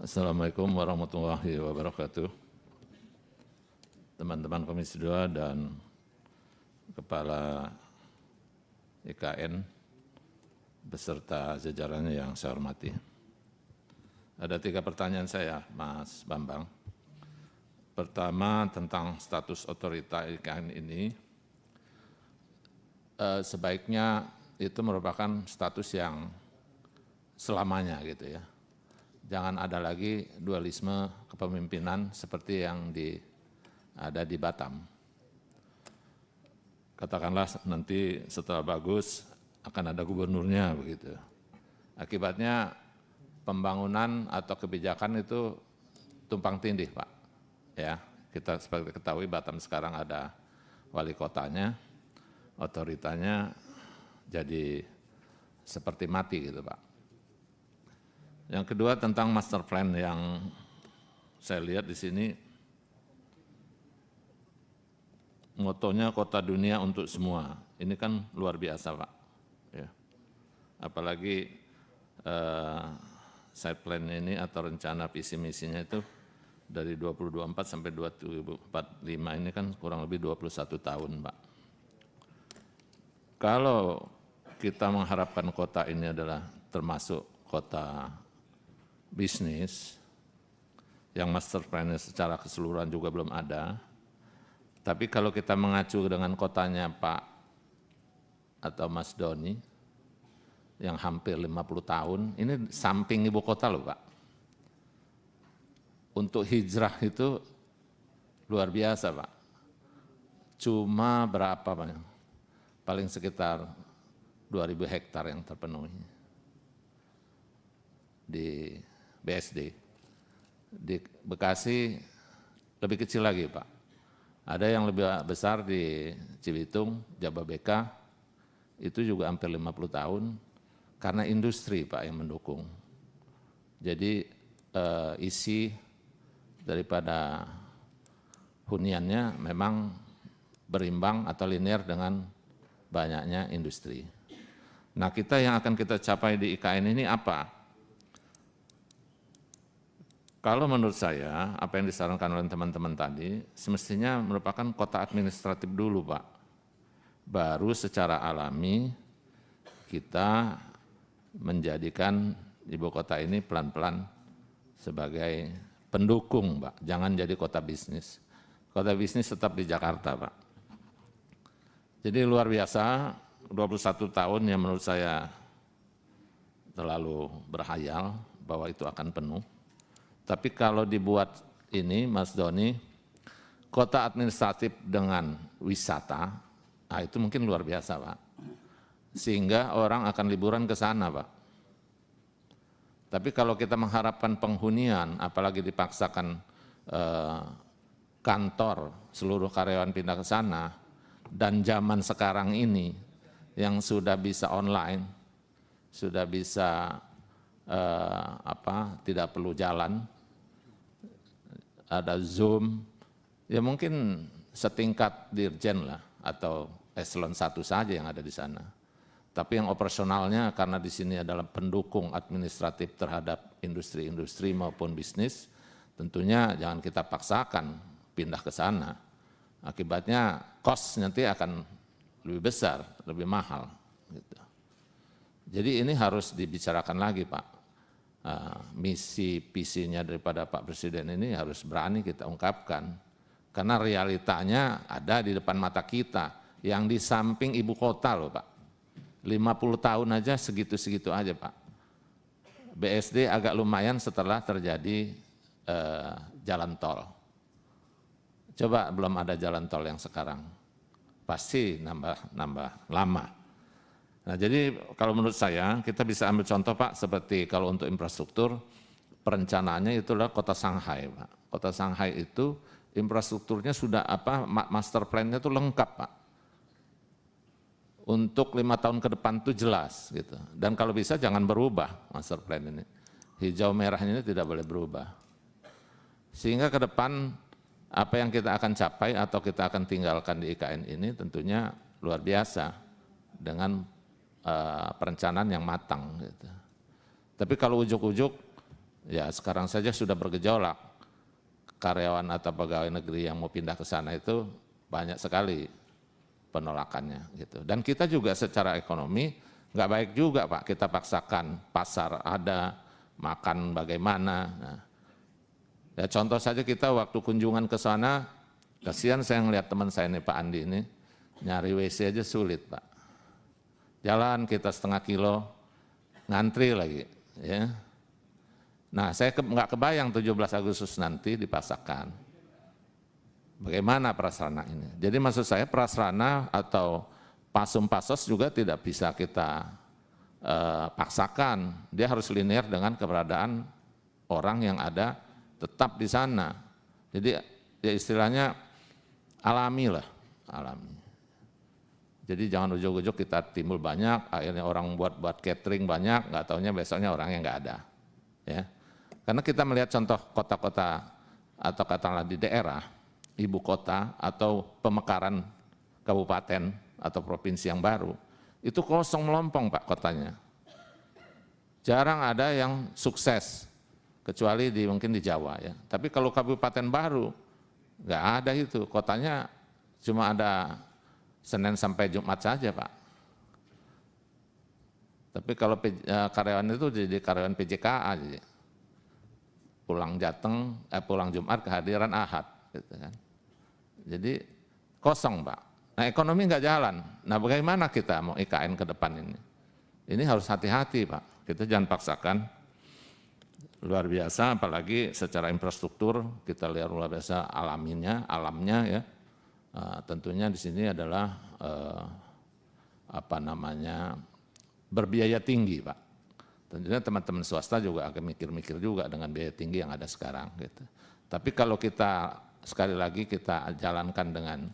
Assalamualaikum warahmatullahi wabarakatuh. Teman-teman Komisi 2 dan Kepala IKN beserta jajarannya yang saya hormati. Ada 3 pertanyaan saya, Mas Bambang. Pertama tentang status otorita IKN ini, sebaiknya itu merupakan status yang selamanya gitu ya. Jangan ada lagi dualisme kepemimpinan seperti yang ada di Batam. Katakanlah nanti setelah bagus akan ada gubernurnya begitu. Akibatnya pembangunan atau kebijakan itu tumpang tindih Pak. Ya, kita seperti ketahui Batam sekarang ada wali kotanya, otoritanya jadi seperti mati gitu Pak. Yang kedua tentang master plan yang saya lihat di sini, motonya kota dunia untuk semua. Ini kan luar biasa Pak. Ya. Apalagi side plan ini atau rencana visi misinya itu dari 2024 sampai 2045 ini kan kurang lebih 21 tahun Pak. Kalau kita mengharapkan kota ini adalah termasuk kota bisnis, yang master plan secara keseluruhan juga belum ada, tapi kalau kita mengacu dengan kotanya Pak atau Mas Doni, yang hampir 50 tahun, ini samping ibu kota loh Pak. Untuk hijrah itu luar biasa Pak. Cuma berapa Pak? Paling sekitar 2.000 hektar yang terpenuhi. di BSD. Di Bekasi lebih kecil lagi Pak. Ada yang lebih besar di Cibitung, Jababeka, itu juga hampir 50 tahun karena industri Pak yang mendukung. Jadi isi daripada huniannya memang berimbang atau linear dengan banyaknya industri. Nah, kita yang akan kita capai di IKN ini apa? Kalau menurut saya, apa yang disarankan oleh teman-teman tadi, semestinya merupakan kota administratif dulu, Pak. Baru secara alami kita menjadikan ibu kota ini pelan-pelan sebagai pendukung, Pak. Jangan jadi kota bisnis. Kota bisnis tetap di Jakarta, Pak. Jadi luar biasa, 21 tahun yang menurut saya terlalu berhayal bahwa itu akan penuh. Tapi kalau dibuat ini, Mas Doni, kota administratif dengan wisata, nah itu mungkin luar biasa, Pak. Sehingga orang akan liburan ke sana, Pak. Tapi kalau kita mengharapkan penghunian, apalagi dipaksakan kantor, seluruh karyawan pindah ke sana, dan zaman sekarang ini yang sudah bisa online, sudah bisa tidak perlu jalan, ada Zoom, ya mungkin setingkat dirjen lah atau eselon 1 saja yang ada di sana. Tapi yang operasionalnya karena di sini adalah pendukung administratif terhadap industri-industri maupun bisnis, tentunya jangan kita paksakan pindah ke sana. Akibatnya cost nanti akan lebih besar, lebih mahal. Gitu. Jadi ini harus dibicarakan lagi Pak. Misi visinya daripada Pak Presiden ini harus berani kita ungkapkan. Karena realitanya ada di depan mata kita, yang di samping ibu kota loh Pak. 50 tahun aja segitu-segitu aja Pak. BSD agak lumayan setelah terjadi jalan tol. Coba belum ada jalan tol yang sekarang. Pasti nambah lama. Nah, jadi kalau menurut saya kita bisa ambil contoh Pak, seperti kalau untuk infrastruktur, perencanaannya itu adalah kota Shanghai Pak. Kota Shanghai itu infrastrukturnya sudah master plan-nya itu lengkap Pak. Untuk 5 tahun ke depan itu jelas gitu. Dan kalau bisa jangan berubah master plan ini. Hijau merahnya ini tidak boleh berubah. Sehingga ke depan apa yang kita akan capai atau kita akan tinggalkan di IKN ini tentunya luar biasa dengan perencanaan yang matang. Gitu. Tapi kalau ujuk-ujuk, ya sekarang saja sudah bergejolak. Karyawan atau pegawai negeri yang mau pindah ke sana itu banyak sekali penolakannya. Gitu. Dan kita juga secara ekonomi nggak baik juga Pak, kita paksakan pasar ada, makan bagaimana. Nah, ya contoh saja kita waktu kunjungan ke sana, kasihan saya ngelihat teman saya ini Pak Andi ini, nyari WC aja sulit Pak. Jalan kita setengah kilo, ngantri lagi. Ya. Nah saya nggak kebayang 17 Agustus nanti dipasarkan. Bagaimana prasarana ini? Jadi maksud saya prasarana atau pasum-pasos juga tidak bisa kita paksakan. Dia harus linear dengan keberadaan orang yang ada tetap di sana. Jadi ya istilahnya alami lah, alami. Jadi jangan ujuk-ujuk kita timbul banyak, akhirnya orang buat catering banyak, nggak taunya besoknya orangnya nggak ada. Ya. Karena kita melihat contoh kota-kota atau katakanlah di daerah, ibu kota atau pemekaran kabupaten atau provinsi yang baru, itu kosong melompong Pak kotanya. Jarang ada yang sukses, kecuali mungkin di Jawa ya. Tapi kalau kabupaten baru, nggak ada itu, kotanya cuma ada Senin sampai Jumat saja Pak. Tapi kalau karyawan itu jadi karyawan PJKA, jadi pulang Jumat kehadiran Ahad, gitu kan. Jadi kosong Pak. Nah ekonomi nggak jalan. Nah bagaimana kita mau IKN ke depan ini? Ini harus hati-hati Pak. Kita jangan paksakan. Luar biasa, apalagi secara infrastruktur kita lihat luar biasa alamnya ya. Tentunya di sini adalah berbiaya tinggi Pak. Tentunya teman-teman swasta juga akan mikir-mikir juga dengan biaya tinggi yang ada sekarang gitu. Tapi kalau kita sekali lagi kita jalankan dengan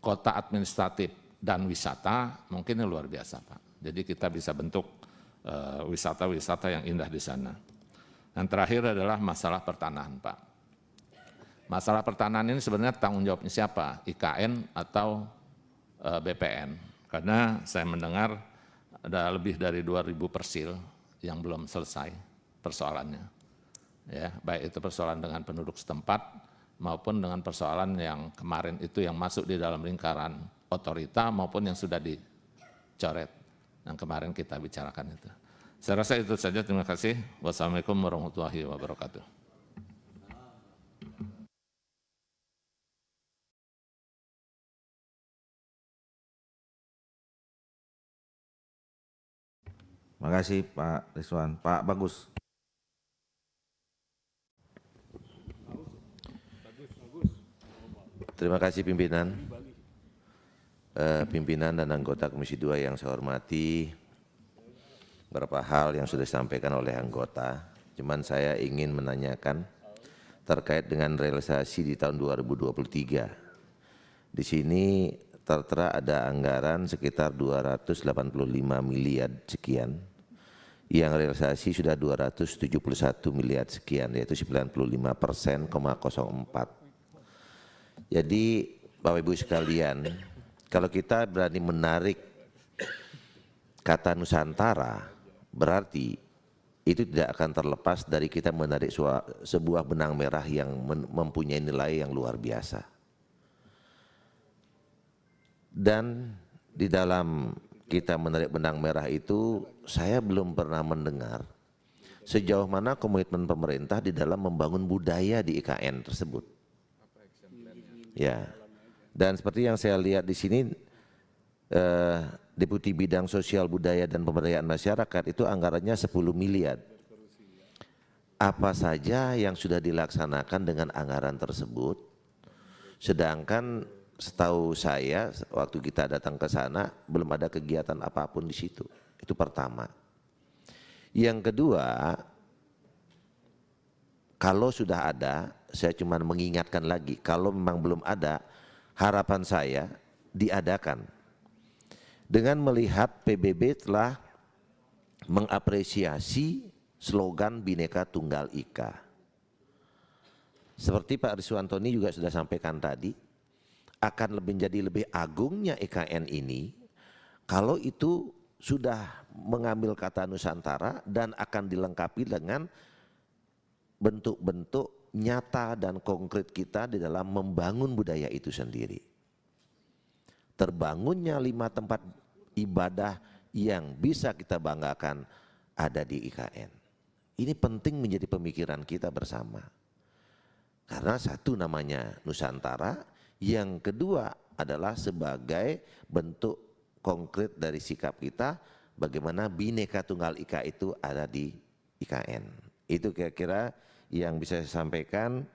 kota administratif dan wisata, mungkin ini luar biasa Pak. Jadi kita bisa bentuk wisata-wisata yang indah di sana. Dan terakhir adalah masalah pertanahan Pak. Masalah pertanahan ini sebenarnya tanggung jawabnya siapa? IKN atau BPN? Karena saya mendengar ada lebih dari 2.000 persil yang belum selesai persoalannya. Ya, baik itu persoalan dengan penduduk setempat maupun dengan persoalan yang kemarin itu yang masuk di dalam lingkaran otorita maupun yang sudah dicoret yang kemarin kita bicarakan itu. Saya rasa itu saja, terima kasih. Wassalamualaikum warahmatullahi wabarakatuh. Terima kasih Pak Rizwan. Pak Bagus. Terima kasih pimpinan. Pimpinan dan anggota Komisi 2 yang saya hormati, beberapa hal yang sudah disampaikan oleh anggota, cuman saya ingin menanyakan terkait dengan realisasi di tahun 2023. Di sini tertera ada anggaran sekitar 285 miliar sekian, yang realisasi sudah 271 miliar sekian, yaitu 95%,04. Jadi Bapak Ibu sekalian, kalau kita berani menarik kata Nusantara, berarti itu tidak akan terlepas dari kita menarik sebuah benang merah yang mempunyai nilai yang luar biasa. Dan di dalam kita menarik benang merah itu, saya belum pernah mendengar sejauh mana komitmen pemerintah di dalam membangun budaya di IKN tersebut. Ya, dan seperti yang saya lihat di sini, Deputi Bidang Sosial Budaya dan Pemberdayaan Masyarakat itu anggarannya 10 miliar. Apa saja yang sudah dilaksanakan dengan anggaran tersebut? Sedangkan setahu saya waktu kita datang ke sana belum ada kegiatan apapun di situ. Itu pertama. Yang kedua, kalau sudah ada, saya cuma mengingatkan lagi, kalau memang belum ada, harapan saya diadakan. Dengan melihat PBB telah mengapresiasi slogan Bhinneka Tunggal Ika. Seperti Pak Riswantoni juga sudah sampaikan tadi, akan menjadi lebih agungnya IKN ini kalau itu sudah mengambil kata Nusantara dan akan dilengkapi dengan bentuk-bentuk nyata dan konkret kita di dalam membangun budaya itu sendiri. Terbangunnya 5 tempat ibadah yang bisa kita banggakan ada di IKN. Ini penting menjadi pemikiran kita bersama. Karena satu namanya Nusantara, yang kedua adalah sebagai bentuk konkret dari sikap kita bagaimana Bhinneka Tunggal Ika itu ada di IKN. Itu kira-kira yang bisa saya sampaikan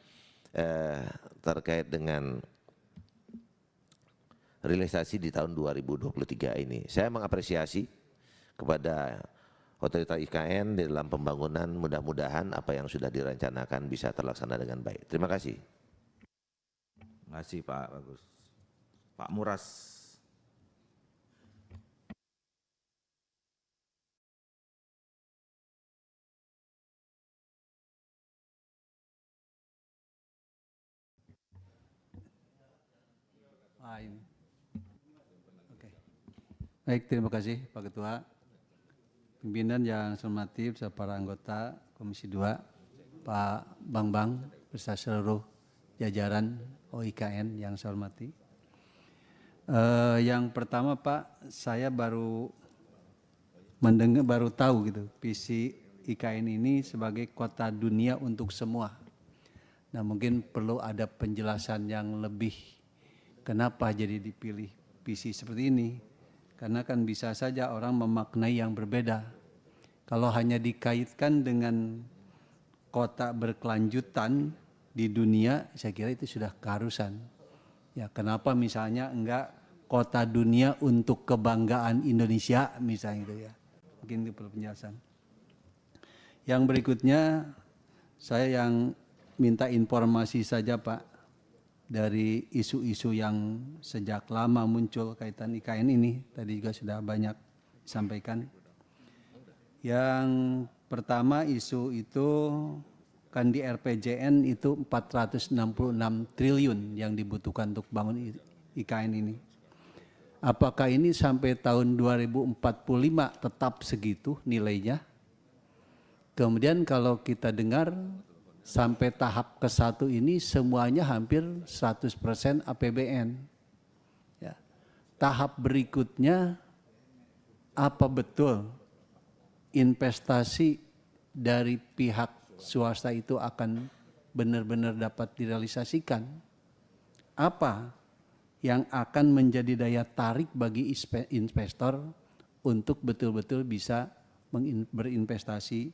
terkait dengan realisasi di tahun 2023 ini. Saya mengapresiasi kepada otoritas IKN di dalam pembangunan, mudah-mudahan apa yang sudah direncanakan bisa terlaksana dengan baik. Terima kasih. Terima kasih Pak Bagus. Pak Muras. Ini. Oke. Baik, terima kasih Pak Ketua. Pimpinan yang saya hormati, para anggota Komisi 2, Pak Bambang, beserta seluruh jajaran OIKN yang saya hormati. Yang pertama Pak, saya baru mendengar, baru tahu gitu, visi IKN ini sebagai kota dunia untuk semua. Nah mungkin perlu ada penjelasan yang lebih kenapa jadi dipilih visi seperti ini. Karena kan bisa saja orang memaknai yang berbeda. Kalau hanya dikaitkan dengan kota berkelanjutan di dunia, saya kira itu sudah keharusan. Ya, kenapa misalnya enggak kota dunia untuk kebanggaan Indonesia misalnya gitu ya. mungkin itu perlu penjelasan. Yang berikutnya saya yang minta informasi saja Pak dari isu-isu yang sejak lama muncul kaitan IKN ini, tadi juga sudah banyak disampaikan. Yang pertama isu itu kan di RPJN itu 466 triliun yang dibutuhkan untuk bangun IKN ini. Apakah ini sampai tahun 2045 tetap segitu nilainya? Kemudian kalau kita dengar sampai tahap ke-1 ini semuanya hampir 100% APBN. Ya. Tahap berikutnya apa betul investasi dari pihak swasta itu akan benar-benar dapat direalisasikan? Apa yang akan menjadi daya tarik bagi investor untuk betul-betul bisa berinvestasi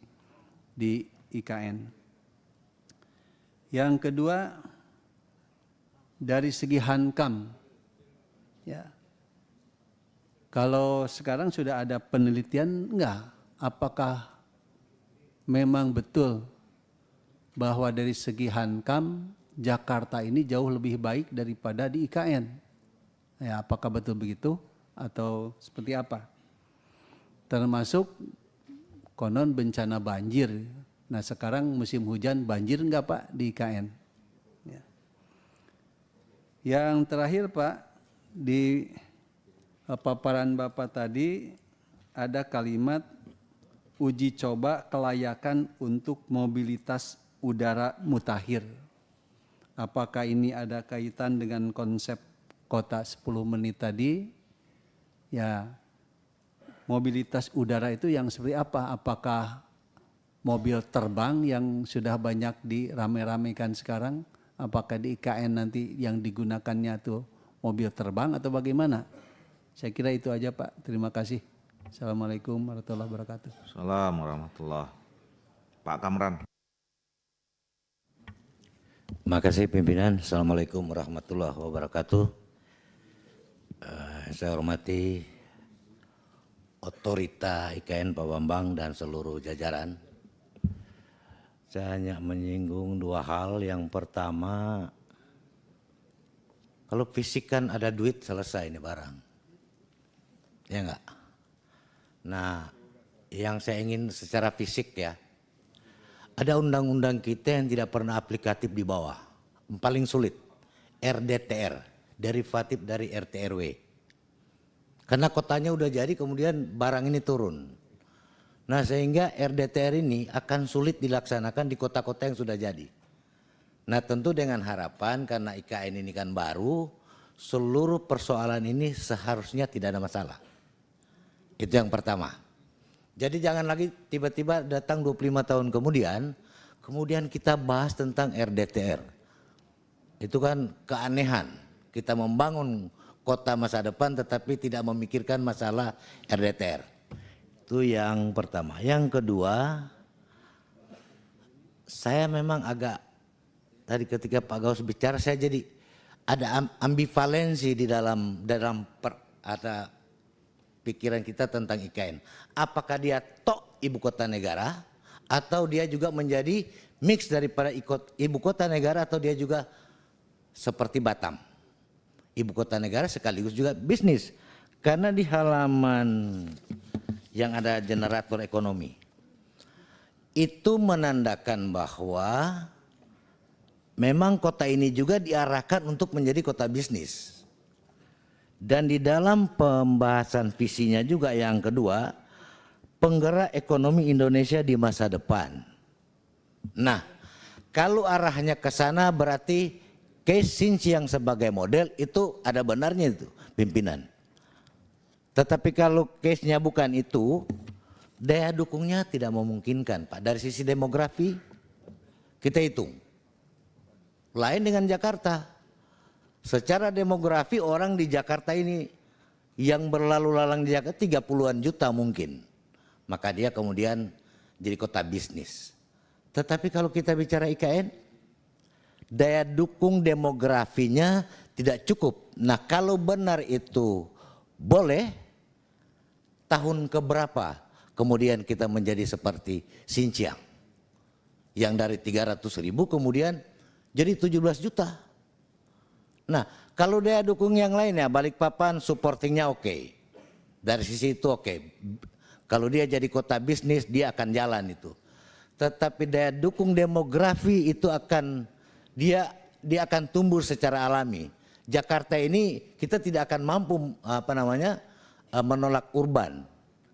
di IKN? Yang kedua, dari segi Hankam, ya, kalau sekarang sudah ada penelitian enggak, apakah memang betul bahwa dari segi Hankam Jakarta ini jauh lebih baik daripada di IKN? Ya, apakah betul begitu atau seperti apa? Termasuk konon bencana banjir. Nah sekarang musim hujan banjir enggak Pak di IKN? Ya. Yang terakhir Pak, di paparan Bapak tadi ada kalimat uji coba kelayakan untuk mobilitas udara mutakhir. Apakah ini ada kaitan dengan konsep kota 10 menit tadi? Ya, mobilitas udara itu yang seperti apa? Apakah mobil terbang yang sudah banyak dirame-ramekan sekarang? Apakah di IKN nanti yang digunakannya tuh mobil terbang atau bagaimana? Saya kira itu aja Pak. Terima kasih. Assalamualaikum warahmatullahi wabarakatuh. Assalamualaikum warahmatullahi. Pak Kamran. Terima kasih pimpinan. Assalamualaikum warahmatullahi wabarakatuh. Saya hormati otorita IKN Pak Bambang dan seluruh jajaran. Saya hanya menyinggung dua hal. Yang pertama, kalau fisik kan ada duit selesai ini barang. Ya enggak? Nah, yang saya ingin secara fisik ya, ada undang-undang kita yang tidak pernah aplikatif di bawah. Paling sulit, RDTR, derivatif dari RTRW. Karena kotanya udah jadi kemudian barang ini turun. Nah sehingga RDTR ini akan sulit dilaksanakan di kota-kota yang sudah jadi. Nah tentu dengan harapan karena IKN ini kan baru, seluruh persoalan ini seharusnya tidak ada masalah. Itu yang pertama. Jadi jangan lagi tiba-tiba datang 25 tahun kemudian kita bahas tentang RDTR. Itu kan keanehan. Kita membangun kota masa depan tetapi tidak memikirkan masalah RDTR. Itu yang pertama. Yang kedua, saya memang agak, tadi ketika Pak Gaus bicara saya jadi ada ambivalensi di dalam ada pikiran kita tentang IKN. Apakah dia tok ibu kota negara atau dia juga menjadi mix daripada ibu kota negara atau dia juga seperti Batam. Ibu kota negara sekaligus juga bisnis. Karena di halaman yang ada generator ekonomi itu menandakan bahwa memang kota ini juga diarahkan untuk menjadi kota bisnis. Dan di dalam pembahasan visinya juga yang kedua, penggerak ekonomi Indonesia di masa depan. Nah, kalau arahnya ke sana berarti case Sinci yang sebagai model itu ada benarnya itu pimpinan. Tetapi kalau case-nya bukan itu, daya dukungnya tidak memungkinkan Pak. Dari sisi demografi kita hitung. Lain dengan Jakarta. Secara demografi orang di Jakarta ini yang berlalu lalang di Jakarta 30-an juta mungkin. Maka dia kemudian jadi kota bisnis. Tetapi kalau kita bicara IKN, daya dukung demografinya tidak cukup. Nah kalau benar itu boleh, tahun keberapa kemudian kita menjadi seperti Xinjiang yang dari 300.000 kemudian jadi 17 juta. Nah, kalau daya dukung yang lainnya, Balikpapan supportingnya oke. Dari sisi itu oke. Kalau dia jadi kota bisnis, dia akan jalan itu. Tetapi daya dukung demografi itu akan dia akan tumbuh secara alami. Jakarta ini kita tidak akan mampu menolak urban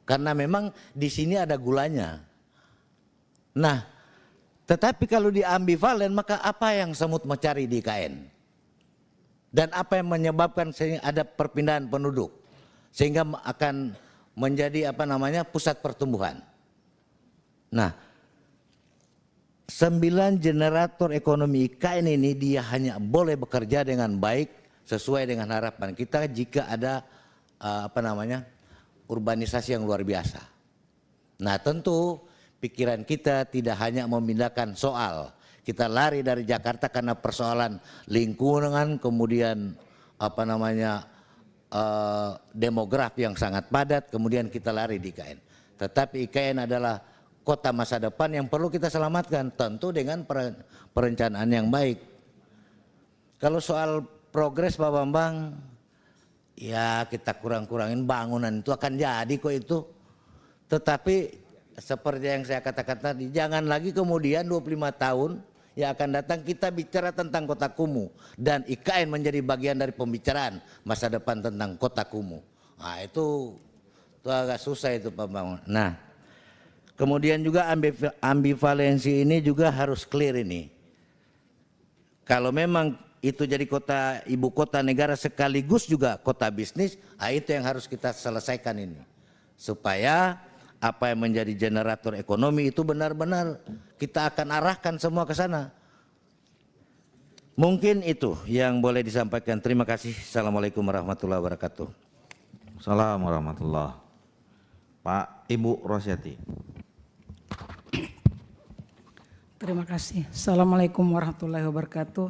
karena memang di sini ada gulanya. Nah, tetapi kalau di ambivalen maka apa yang semut mencari di IKN? Dan apa yang menyebabkan ada perpindahan penduduk sehingga akan menjadi pusat pertumbuhan. Nah, 9 generator ekonomi IKN ini dia hanya boleh bekerja dengan baik sesuai dengan harapan kita jika ada urbanisasi yang luar biasa. Nah, tentu pikiran kita tidak hanya memindahkan soal. Kita lari dari Jakarta karena persoalan lingkungan, kemudian demografi yang sangat padat, kemudian kita lari di IKN. Tetapi IKN adalah kota masa depan yang perlu kita selamatkan, tentu dengan perencanaan yang baik. Kalau soal progres Pak Bambang, ya kita kurang-kurangin bangunan itu akan jadi kok itu. Tetapi seperti yang saya katakan tadi, jangan lagi kemudian 25 tahun yang akan datang kita bicara tentang kota kumuh dan IKN menjadi bagian dari pembicaraan masa depan tentang kota kumuh. Nah itu agak susah itu Pak Bambang. Nah, kemudian juga ambivalensi ini juga harus clear ini. Kalau memang itu jadi kota ibu kota negara sekaligus juga kota bisnis, itu yang harus kita selesaikan ini. Supaya apa yang menjadi generator ekonomi itu benar-benar kita akan arahkan semua ke sana. Mungkin itu yang boleh disampaikan. Terima kasih. Assalamualaikum warahmatullahi wabarakatuh. Assalamualaikum warahmatullahi wabarakatuh. Pak Ibu Rosyati. Terima kasih. Assalamualaikum warahmatullahi wabarakatuh.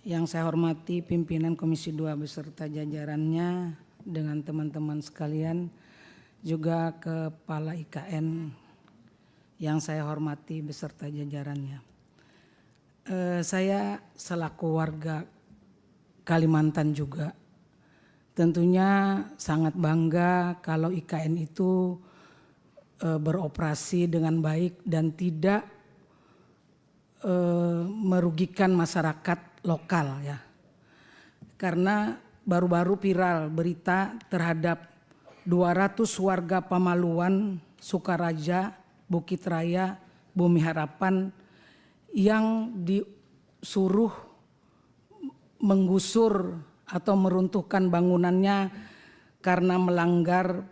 Yang saya hormati pimpinan Komisi 2 beserta jajarannya dengan teman-teman sekalian, juga Kepala IKN yang saya hormati beserta jajarannya. Saya selaku warga Kalimantan juga tentunya sangat bangga kalau IKN itu beroperasi dengan baik dan tidak merugikan masyarakat lokal ya. Karena baru-baru viral berita terhadap 200 warga Pamaluan, Sukaraja, Bukit Raya, Bumi Harapan yang disuruh menggusur atau meruntuhkan bangunannya karena melanggar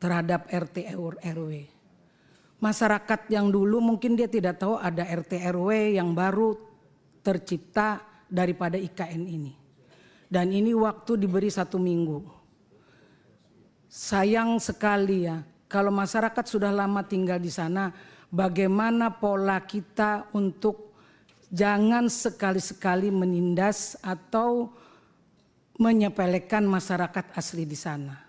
terhadap RT RW. Masyarakat yang dulu mungkin dia tidak tahu ada RT RW yang baru tercipta daripada IKN ini. Dan ini waktu diberi 1 minggu. Sayang sekali ya, kalau masyarakat sudah lama tinggal di sana, bagaimana pola kita untuk jangan sekali-sekali menindas atau menyepelekan masyarakat asli di sana.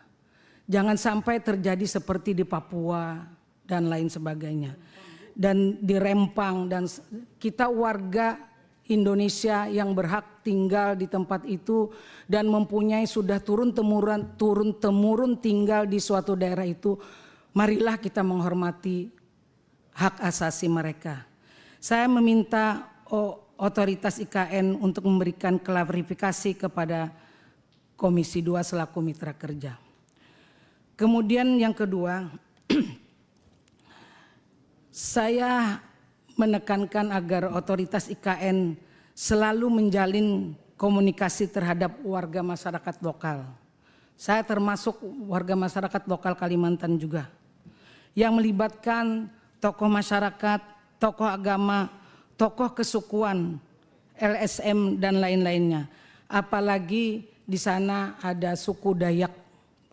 Jangan sampai terjadi seperti di Papua dan lain sebagainya. Dan di Rempang, dan kita warga Indonesia yang berhak tinggal di tempat itu dan mempunyai sudah turun-temurun tinggal di suatu daerah itu, marilah kita menghormati hak asasi mereka. Saya meminta otoritas IKN untuk memberikan klarifikasi kepada Komisi 2 selaku mitra kerja. Kemudian yang kedua, saya menekankan agar otoritas IKN selalu menjalin komunikasi terhadap warga masyarakat lokal. Saya termasuk warga masyarakat lokal Kalimantan juga, yang melibatkan tokoh masyarakat, tokoh agama, tokoh kesukuan, LSM dan lain-lainnya. Apalagi di sana ada suku Dayak.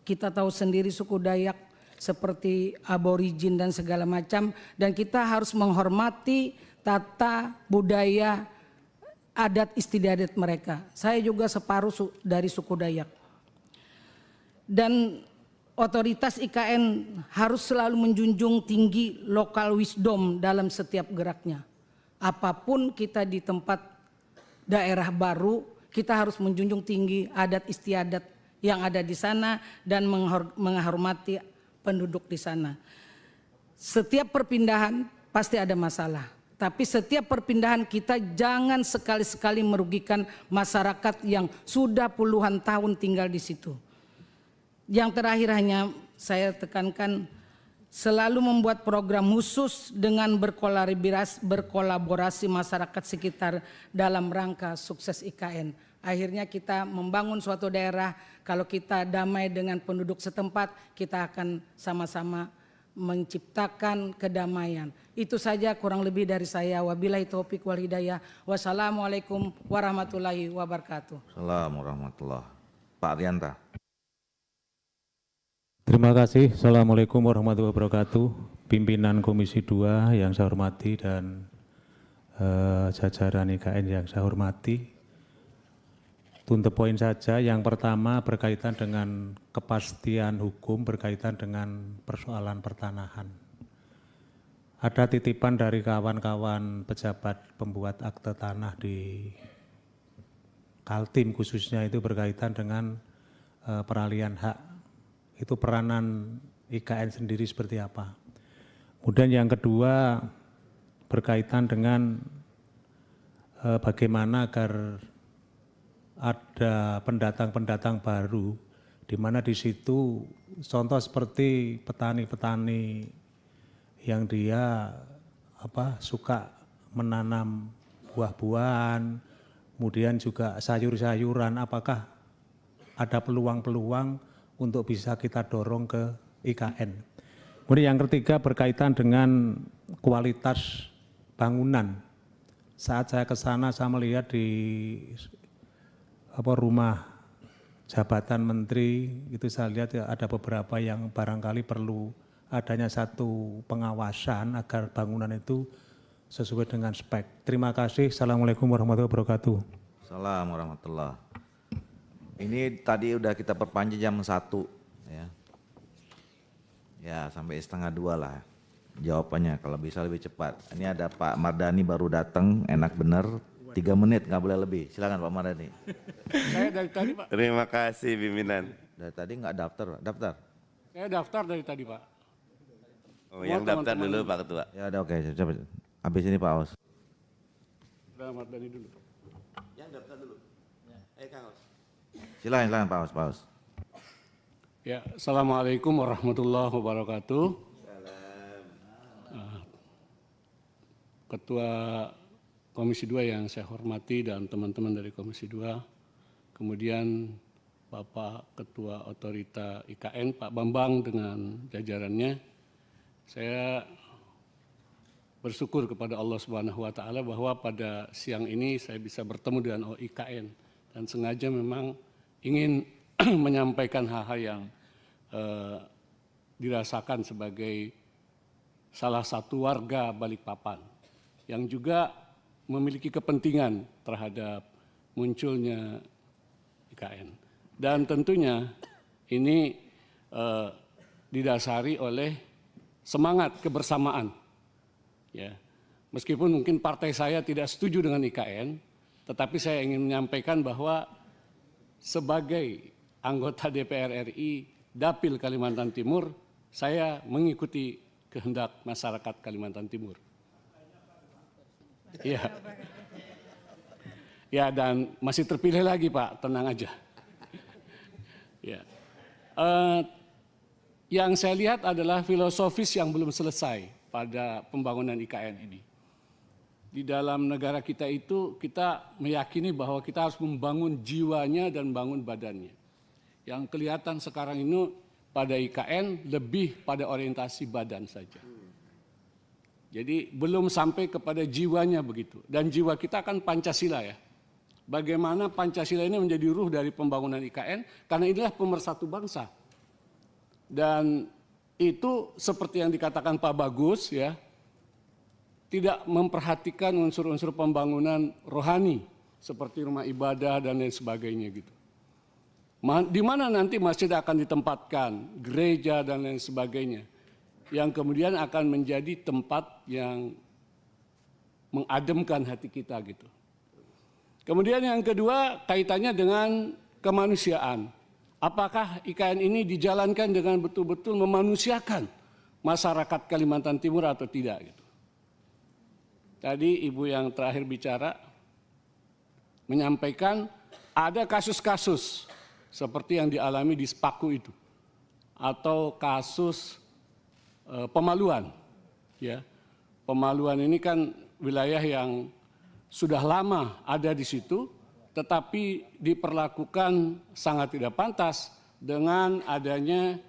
Kita tahu sendiri suku Dayak seperti aborigin dan segala macam, dan kita harus menghormati tata budaya adat istiadat mereka. Saya juga separuh dari suku Dayak. Dan otoritas IKN harus selalu menjunjung tinggi local wisdom dalam setiap geraknya. Apapun kita di tempat daerah baru, kita harus menjunjung tinggi adat istiadat yang ada di sana dan menghormati penduduk di sana. Setiap perpindahan pasti ada masalah, tapi setiap perpindahan kita jangan sekali-sekali merugikan masyarakat yang sudah puluhan tahun tinggal di situ. Yang terakhir hanya saya tekankan, selalu membuat program khusus dengan berkolaborasi masyarakat sekitar dalam rangka sukses IKN. Akhirnya kita membangun suatu daerah, kalau kita damai dengan penduduk setempat, kita akan sama-sama menciptakan kedamaian. Itu saja kurang lebih dari saya. Wabillahi taufiq wal hidayah. Wassalamualaikum warahmatullahi wabarakatuh. Assalamualaikum warahmatullahi. Pak Arianta. Terima kasih. Assalamualaikum warahmatullahi wabarakatuh. Pimpinan Komisi 2 yang saya hormati dan jajaran IKN yang saya hormati. To the point saja, yang pertama berkaitan dengan kepastian hukum, berkaitan dengan persoalan pertanahan. Ada titipan dari kawan-kawan pejabat pembuat akte tanah di Kaltim khususnya itu berkaitan dengan peralihan hak. Itu peranan IKN sendiri seperti apa. Kemudian yang kedua berkaitan dengan bagaimana agar ada pendatang-pendatang baru, di mana di situ contoh seperti petani-petani yang dia suka menanam buah-buahan, kemudian juga sayur-sayuran, apakah ada peluang-peluang untuk bisa kita dorong ke IKN. Kemudian yang ketiga berkaitan dengan kualitas bangunan. Saat saya ke sana saya melihat di rumah jabatan menteri, itu saya lihat ada beberapa yang barangkali perlu adanya satu pengawasan agar bangunan itu sesuai dengan spek. Terima kasih. Assalamualaikum warahmatullahi wabarakatuh. Assalamualaikum warahmatullahi. Ini tadi udah kita perpanjang jam 1 ya. Ya sampai 1:30 lah jawabannya, kalau bisa lebih cepat. Ini ada Pak Mardani baru datang, enak bener, 3 menit nggak boleh lebih. Silakan Pak Mardani. Saya dari tadi Pak. Terima kasih pimpinan. Dari tadi nggak daftar. Saya daftar dari tadi Pak. Oh, yang daftar dulu Pak Ketua. Ya udah oke, coba. Habis ini Pak Aus. Udah Mardani dulu. Yang daftar dulu. Kang Aus. Silakan Pak Aus. Ya, Assalamualaikum warahmatullahi wabarakatuh. Ketua Komisi 2 yang saya hormati dan teman-teman dari Komisi 2, kemudian Bapak Ketua Otorita IKN, Pak Bambang dengan jajarannya, saya bersyukur kepada Allah Subhanahu wa Ta'ala bahwa pada siang ini saya bisa bertemu dengan IKN dan sengaja memang ingin menyampaikan hal-hal yang dirasakan sebagai salah satu warga Balikpapan yang juga memiliki kepentingan terhadap munculnya IKN. Dan tentunya ini didasari oleh semangat kebersamaan. Ya. Meskipun mungkin partai saya tidak setuju dengan IKN, tetapi saya ingin menyampaikan bahwa sebagai anggota DPR RI Dapil Kalimantan Timur, saya mengikuti kehendak masyarakat Kalimantan Timur. Iya. Ya, dan masih terpilih lagi Pak, tenang aja. Ya. Yang saya lihat adalah filosofis yang belum selesai pada pembangunan IKN ini. Di dalam negara kita itu kita meyakini bahwa kita harus membangun jiwanya dan membangun badannya. Yang kelihatan sekarang ini pada IKN lebih pada orientasi badan saja. Jadi belum sampai kepada jiwanya begitu. Dan jiwa kita kan Pancasila ya. Bagaimana Pancasila ini menjadi ruh dari pembangunan IKN, karena inilah pemersatu bangsa. Dan itu seperti yang dikatakan Pak Bagus ya, tidak memperhatikan unsur-unsur pembangunan rohani seperti rumah ibadah dan lain sebagainya gitu. Di mana nanti masjid akan ditempatkan, gereja dan lain sebagainya, yang kemudian akan menjadi tempat yang mengademkan hati kita gitu. Kemudian yang kedua kaitannya dengan kemanusiaan. Apakah IKN ini dijalankan dengan betul-betul memanusiakan masyarakat Kalimantan Timur atau tidak gitu. Tadi Ibu yang terakhir bicara menyampaikan ada kasus-kasus seperti yang dialami di Sepaku itu, atau kasus Pemaluan. Ya, Pemaluan ini kan wilayah yang sudah lama ada di situ, tetapi diperlakukan sangat tidak pantas dengan adanya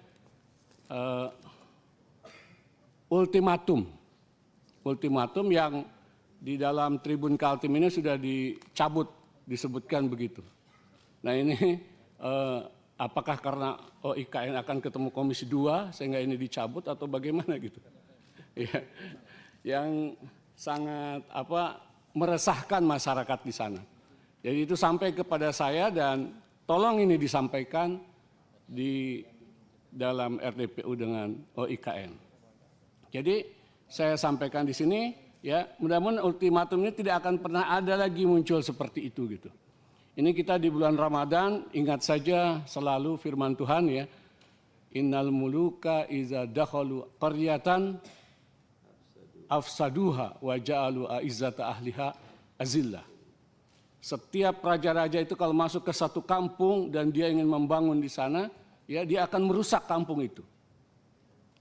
ultimatum yang di dalam Tribun Kaltim ini sudah dicabut, disebutkan begitu. Nah ini apakah karena IKN akan ketemu Komisi 2 sehingga ini dicabut atau bagaimana gitu? Ya, yang sangat meresahkan masyarakat di sana. Jadi itu sampai kepada saya dan tolong ini disampaikan di dalam RDPU dengan IKN. Jadi saya sampaikan di sini ya, mudah-mudahan ultimatum ini tidak akan pernah ada lagi muncul seperti itu gitu. Ini kita di bulan Ramadan, ingat saja selalu firman Tuhan ya. Innal muluka iza dakhalu qaryatan afsaduha wa ja'alu a'izzata ahliha azillah. Setiap raja-raja itu kalau masuk ke satu kampung dan dia ingin membangun di sana, ya dia akan merusak kampung itu.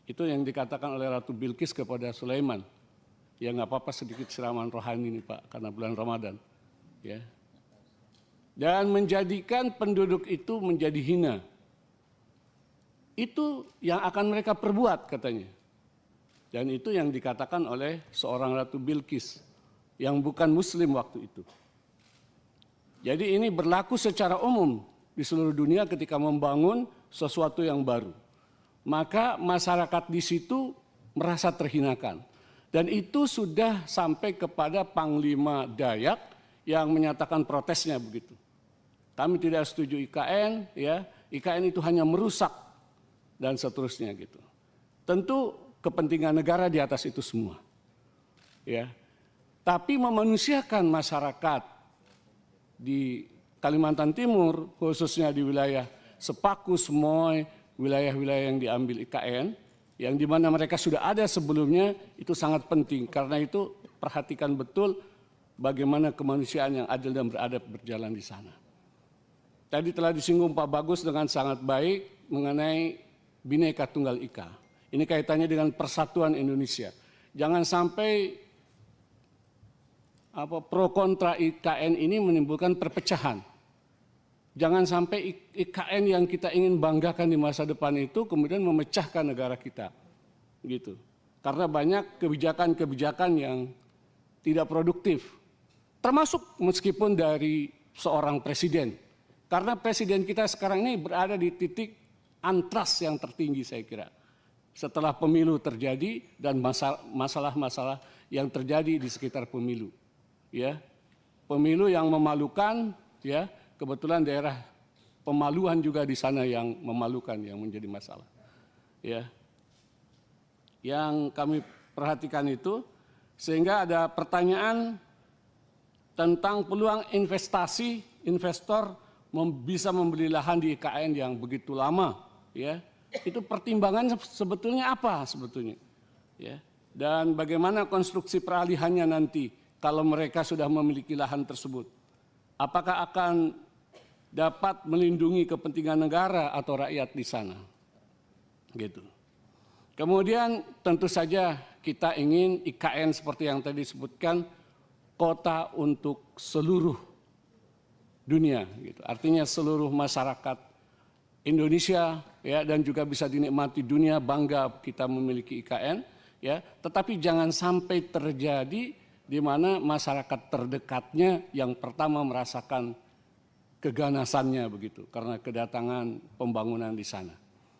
Itu yang dikatakan oleh Ratu Bilqis kepada Sulaiman. Ya nggak apa-apa sedikit siraman rohani ini Pak, karena bulan Ramadan. Ya. Dan menjadikan penduduk itu menjadi hina. Itu yang akan mereka perbuat katanya. Dan itu yang dikatakan oleh seorang Ratu Bilqis yang bukan muslim waktu itu. Jadi ini berlaku secara umum di seluruh dunia ketika membangun sesuatu yang baru. Maka masyarakat di situ merasa terhinakan. Dan itu sudah sampai kepada Panglima Dayak yang menyatakan protesnya begitu. Kami tidak setuju IKN, ya IKN itu hanya merusak dan seterusnya gitu. Tentu kepentingan negara di atas itu semua, ya. Tapi memanusiakan masyarakat di Kalimantan Timur, khususnya di wilayah Sepaku, Semoy, wilayah-wilayah yang diambil IKN, yang di mana mereka sudah ada sebelumnya, itu sangat penting. Karena itu perhatikan betul bagaimana kemanusiaan yang adil dan beradab berjalan di sana. Tadi telah disinggung Pak Bagus dengan sangat baik mengenai Bhinneka Tunggal Ika. Ini kaitannya dengan persatuan Indonesia. Jangan sampai pro kontra IKN ini menimbulkan perpecahan. Jangan sampai IKN yang kita ingin banggakan di masa depan itu kemudian memecahkan negara kita. Gitu. Karena banyak kebijakan-kebijakan yang tidak produktif. Termasuk meskipun dari seorang presiden. Karena presiden kita sekarang ini berada di titik antras yang tertinggi saya kira. Setelah pemilu terjadi dan masalah-masalah yang terjadi di sekitar pemilu. Ya. Pemilu yang memalukan, ya, kebetulan daerah Pemaluan juga di sana yang memalukan, yang menjadi masalah. Ya. Yang kami perhatikan itu sehingga ada pertanyaan tentang peluang investasi investor bisa membeli lahan di IKN yang begitu lama, ya. Itu pertimbangan sebetulnya apa sebetulnya, ya. Dan bagaimana konstruksi peralihannya nanti kalau mereka sudah memiliki lahan tersebut, apakah akan dapat melindungi kepentingan negara atau rakyat di sana, gitu. Kemudian tentu saja kita ingin IKN seperti yang tadi disebutkan kota untuk seluruh dunia, gitu. Artinya seluruh masyarakat Indonesia, ya, dan juga bisa dinikmati dunia, bangga kita memiliki IKN, ya. Tetapi jangan sampai terjadi di mana masyarakat terdekatnya yang pertama merasakan keganasannya begitu karena kedatangan pembangunan di sana.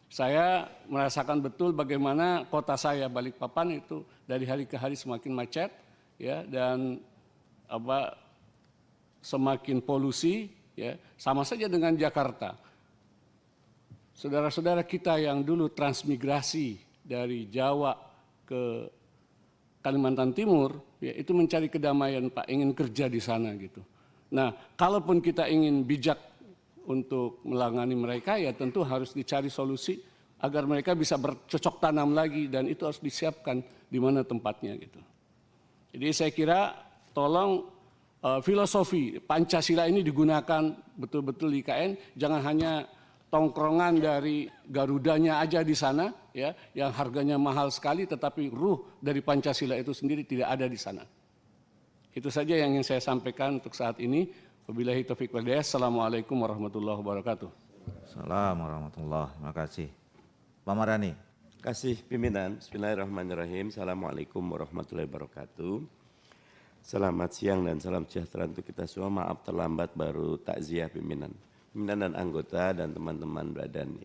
Saya merasakan betul bagaimana kota saya Balikpapan itu dari hari ke hari semakin macet, ya, dan semakin polusi, ya, sama saja dengan Jakarta. saudara-saudara kita yang dulu transmigrasi dari Jawa ke Kalimantan Timur, ya itu mencari kedamaian Pak, ingin kerja di sana gitu. Nah, kalaupun kita ingin bijak untuk melangani mereka, ya tentu harus dicari solusi agar mereka bisa bercocok tanam lagi, dan itu harus disiapkan di mana tempatnya gitu. Jadi saya kira tolong filosofi Pancasila ini digunakan betul-betul di IKN, jangan hanya tongkrongan dari Garudanya aja di sana ya, yang harganya mahal sekali, tetapi ruh dari Pancasila itu sendiri tidak ada di sana. Itu saja yang ingin saya sampaikan untuk saat ini. Wabillahi taufiq wal hidayah. Assalamualaikum warahmatullahi wabarakatuh. Assalamualaikum warahmatullahi wabarakatuh. Terima kasih. Pak Marani. Kasih pimpinan. Bismillahirrahmanirrahim. Assalamualaikum warahmatullahi wabarakatuh. Selamat siang dan salam sejahtera untuk kita semua. Maaf terlambat, baru takziah pimpinan dan anggota dan teman-teman badan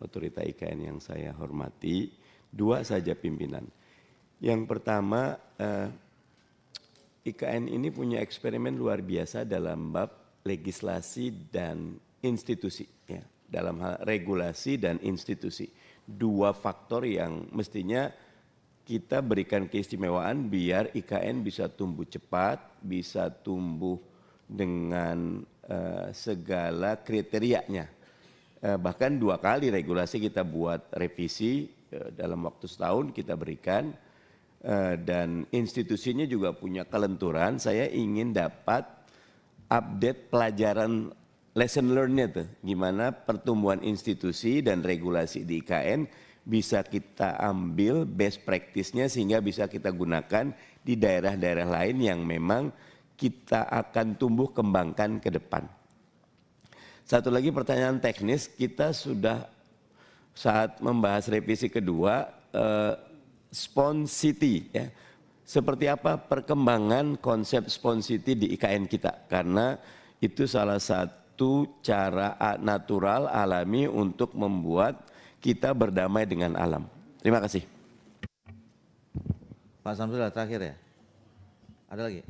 otorita IKN yang saya hormati. Dua saja pimpinan. Yang pertama, IKN ini punya eksperimen luar biasa dalam bab legislasi dan institusi, ya, dalam hal regulasi dan institusi. Dua faktor yang mestinya kita berikan keistimewaan biar IKN bisa tumbuh cepat, bisa tumbuh dengan segala kriterianya. Bahkan 2 kali regulasi kita buat revisi dalam waktu setahun kita berikan. Dan institusinya juga punya kelenturan. Saya ingin dapat update pelajaran lesson learn-nya tuh, gimana pertumbuhan institusi dan regulasi di IKN bisa kita ambil best practice-nya sehingga bisa kita gunakan di daerah-daerah lain yang memang kita akan tumbuh kembangkan ke depan. Satu lagi pertanyaan teknis, kita sudah saat membahas revisi kedua, Sponsity, ya. Seperti apa perkembangan konsep Sponsity di IKN kita? Karena itu salah satu cara natural alami untuk membuat kita berdamai dengan alam. Terima kasih. Pak Samsul terakhir ya. Ada lagi?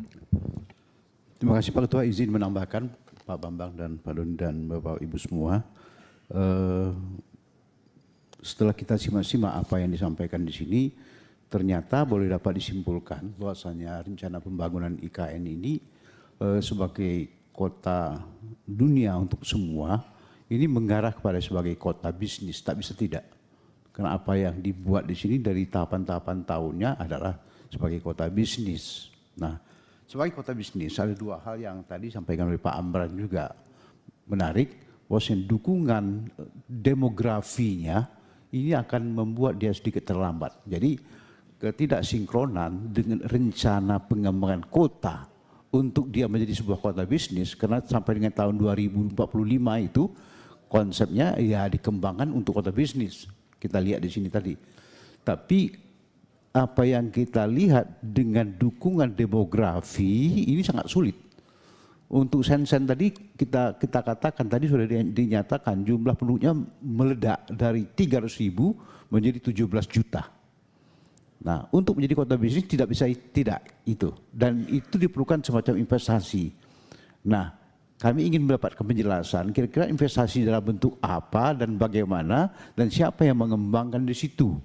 Terima kasih Pak Ketua, izin menambahkan Pak Bambang dan Pak Doni dan Bapak Ibu semua. Setelah kita simak-simak apa yang disampaikan di sini, ternyata boleh dapat disimpulkan bahwasanya rencana pembangunan IKN ini sebagai kota dunia untuk semua, ini mengarah kepada sebagai kota bisnis, tak bisa tidak. Karena apa yang dibuat di sini dari tahapan-tahapan tahunnya adalah sebagai kota bisnis. Nah, sebagai kota bisnis ada 2 hal yang tadi disampaikan oleh Pak Amran juga menarik, bahwasanya dukungan demografinya ini akan membuat dia sedikit terlambat. Jadi ketidaksinkronan dengan rencana pengembangan kota untuk dia menjadi sebuah kota bisnis, karena sampai dengan tahun 2045 itu konsepnya ya dikembangkan untuk kota bisnis. Kita lihat di sini tadi. Tapi apa yang kita lihat dengan dukungan demografi ini sangat sulit. Untuk Shenzhen tadi kita katakan tadi sudah dinyatakan jumlah penduduknya meledak dari 300.000 menjadi 17 juta. Nah, untuk menjadi kota bisnis tidak bisa tidak itu, dan itu diperlukan semacam investasi. Nah, kami ingin mendapatkan penjelasan kira-kira investasi dalam bentuk apa dan bagaimana dan siapa yang mengembangkan di situ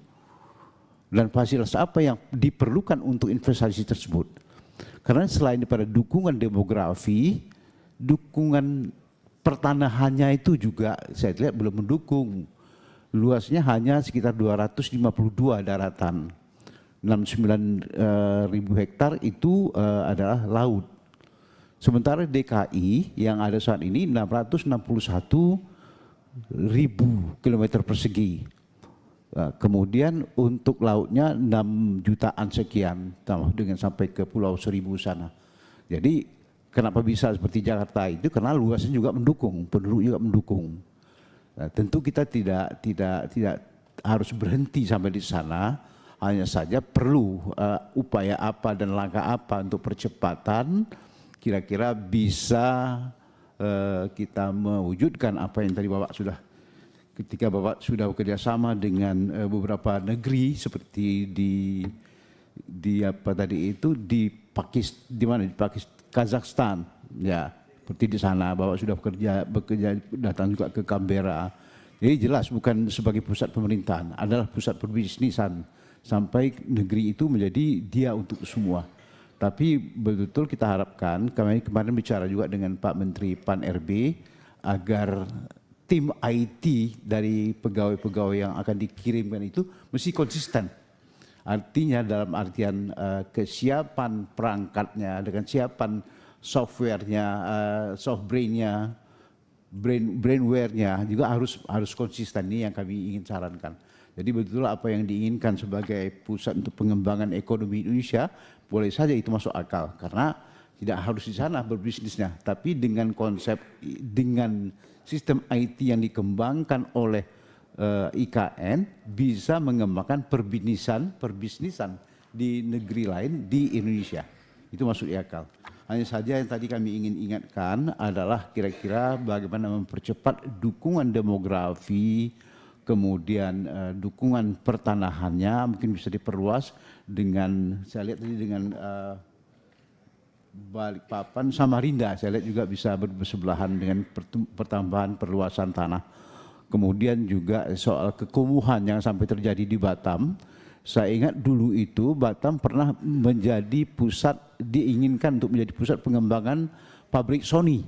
dan fasilitas apa yang diperlukan untuk investasi tersebut. Karena selain daripada dukungan demografi, dukungan pertanahannya itu juga saya lihat belum mendukung. Luasnya hanya sekitar 252 daratan. 69.000 hektar itu adalah laut. Sementara DKI yang ada saat ini 661.000 kilometer persegi. Kemudian untuk lautnya 6 jutaan sekian, dengan sampai ke Pulau Seribu sana. Jadi kenapa bisa seperti Jakarta itu? Karena luasnya juga mendukung, penduduk juga mendukung. Nah, tentu kita tidak harus berhenti sampai di sana. Hanya saja perlu upaya apa dan langkah apa untuk percepatan kira-kira bisa kita mewujudkan apa yang tadi Bapak sudah, ketika Bapak sudah bekerja sama dengan beberapa negeri seperti di apa tadi itu di Kazakhstan ya, seperti di sana Bapak sudah bekerja datang juga ke Canberra. Jadi jelas bukan sebagai pusat pemerintahan, adalah pusat perbisnisan sampai negeri itu menjadi dia untuk semua. Tapi betul-betul kita harapkan, kami kemarin bicara juga dengan Pak Menteri Pan RB agar tim IT dari pegawai-pegawai yang akan dikirimkan itu mesti konsisten. Artinya dalam artian kesiapan perangkatnya dengan siapan softwarenya, software-nya, brainware-nya juga harus konsisten. Ini yang kami ingin sarankan. Jadi betul apa yang diinginkan sebagai pusat untuk pengembangan ekonomi Indonesia boleh saja itu masuk akal karena tidak harus di sana berbisnisnya, tapi dengan konsep, dengan sistem IT yang dikembangkan oleh IKN bisa mengembangkan perbisnisan di negeri lain di Indonesia. Itu masuk di akal. Hanya saja yang tadi kami ingin ingatkan adalah kira-kira bagaimana mempercepat dukungan demografi, kemudian dukungan pertanahannya mungkin bisa diperluas dengan, saya lihat tadi dengan Balikpapan, Samarinda, saya lihat juga bisa bersebelahan dengan pertambahan perluasan tanah. Kemudian juga soal kekumuhan yang sampai terjadi di Batam. Saya ingat dulu itu Batam pernah menjadi pusat, diinginkan untuk menjadi pusat pengembangan pabrik Sony.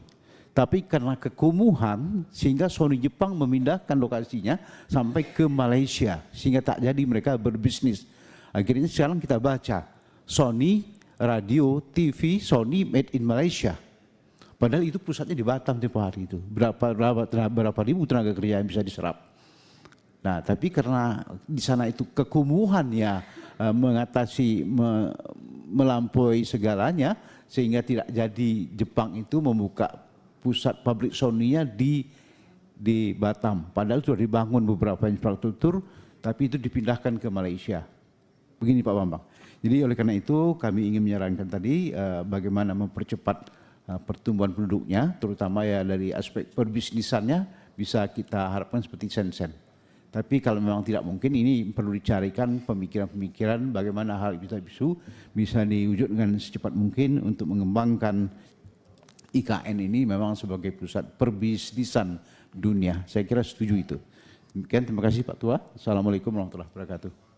Tapi karena kekumuhan sehingga Sony Jepang memindahkan lokasinya sampai ke Malaysia sehingga tak jadi mereka berbisnis. Akhirnya sekarang kita baca Sony radio, TV, Sony made in Malaysia. Padahal itu pusatnya di Batam tempoh hari itu. Berapa ribu tenaga kerja yang bisa diserap. Nah, tapi karena di sana itu kekumuhannya mengatasi melampaui segalanya sehingga tidak jadi Jepang itu membuka pusat pabrik Sony-nya di Batam. Padahal sudah dibangun beberapa infrastruktur, tapi itu dipindahkan ke Malaysia. Begini Pak Bambang. Jadi oleh karena itu kami ingin menyarankan tadi bagaimana mempercepat pertumbuhan penduduknya, terutama ya dari aspek perbisnisannya bisa kita harapkan seperti Shenzhen. Tapi kalau memang tidak mungkin, ini perlu dicarikan pemikiran-pemikiran bagaimana hal itu bisa diwujudkan secepat mungkin untuk mengembangkan IKN ini memang sebagai pusat perbisnisan dunia. Saya kira setuju itu. Demikian, terima kasih Pak Tua. Assalamualaikum warahmatullahi wabarakatuh.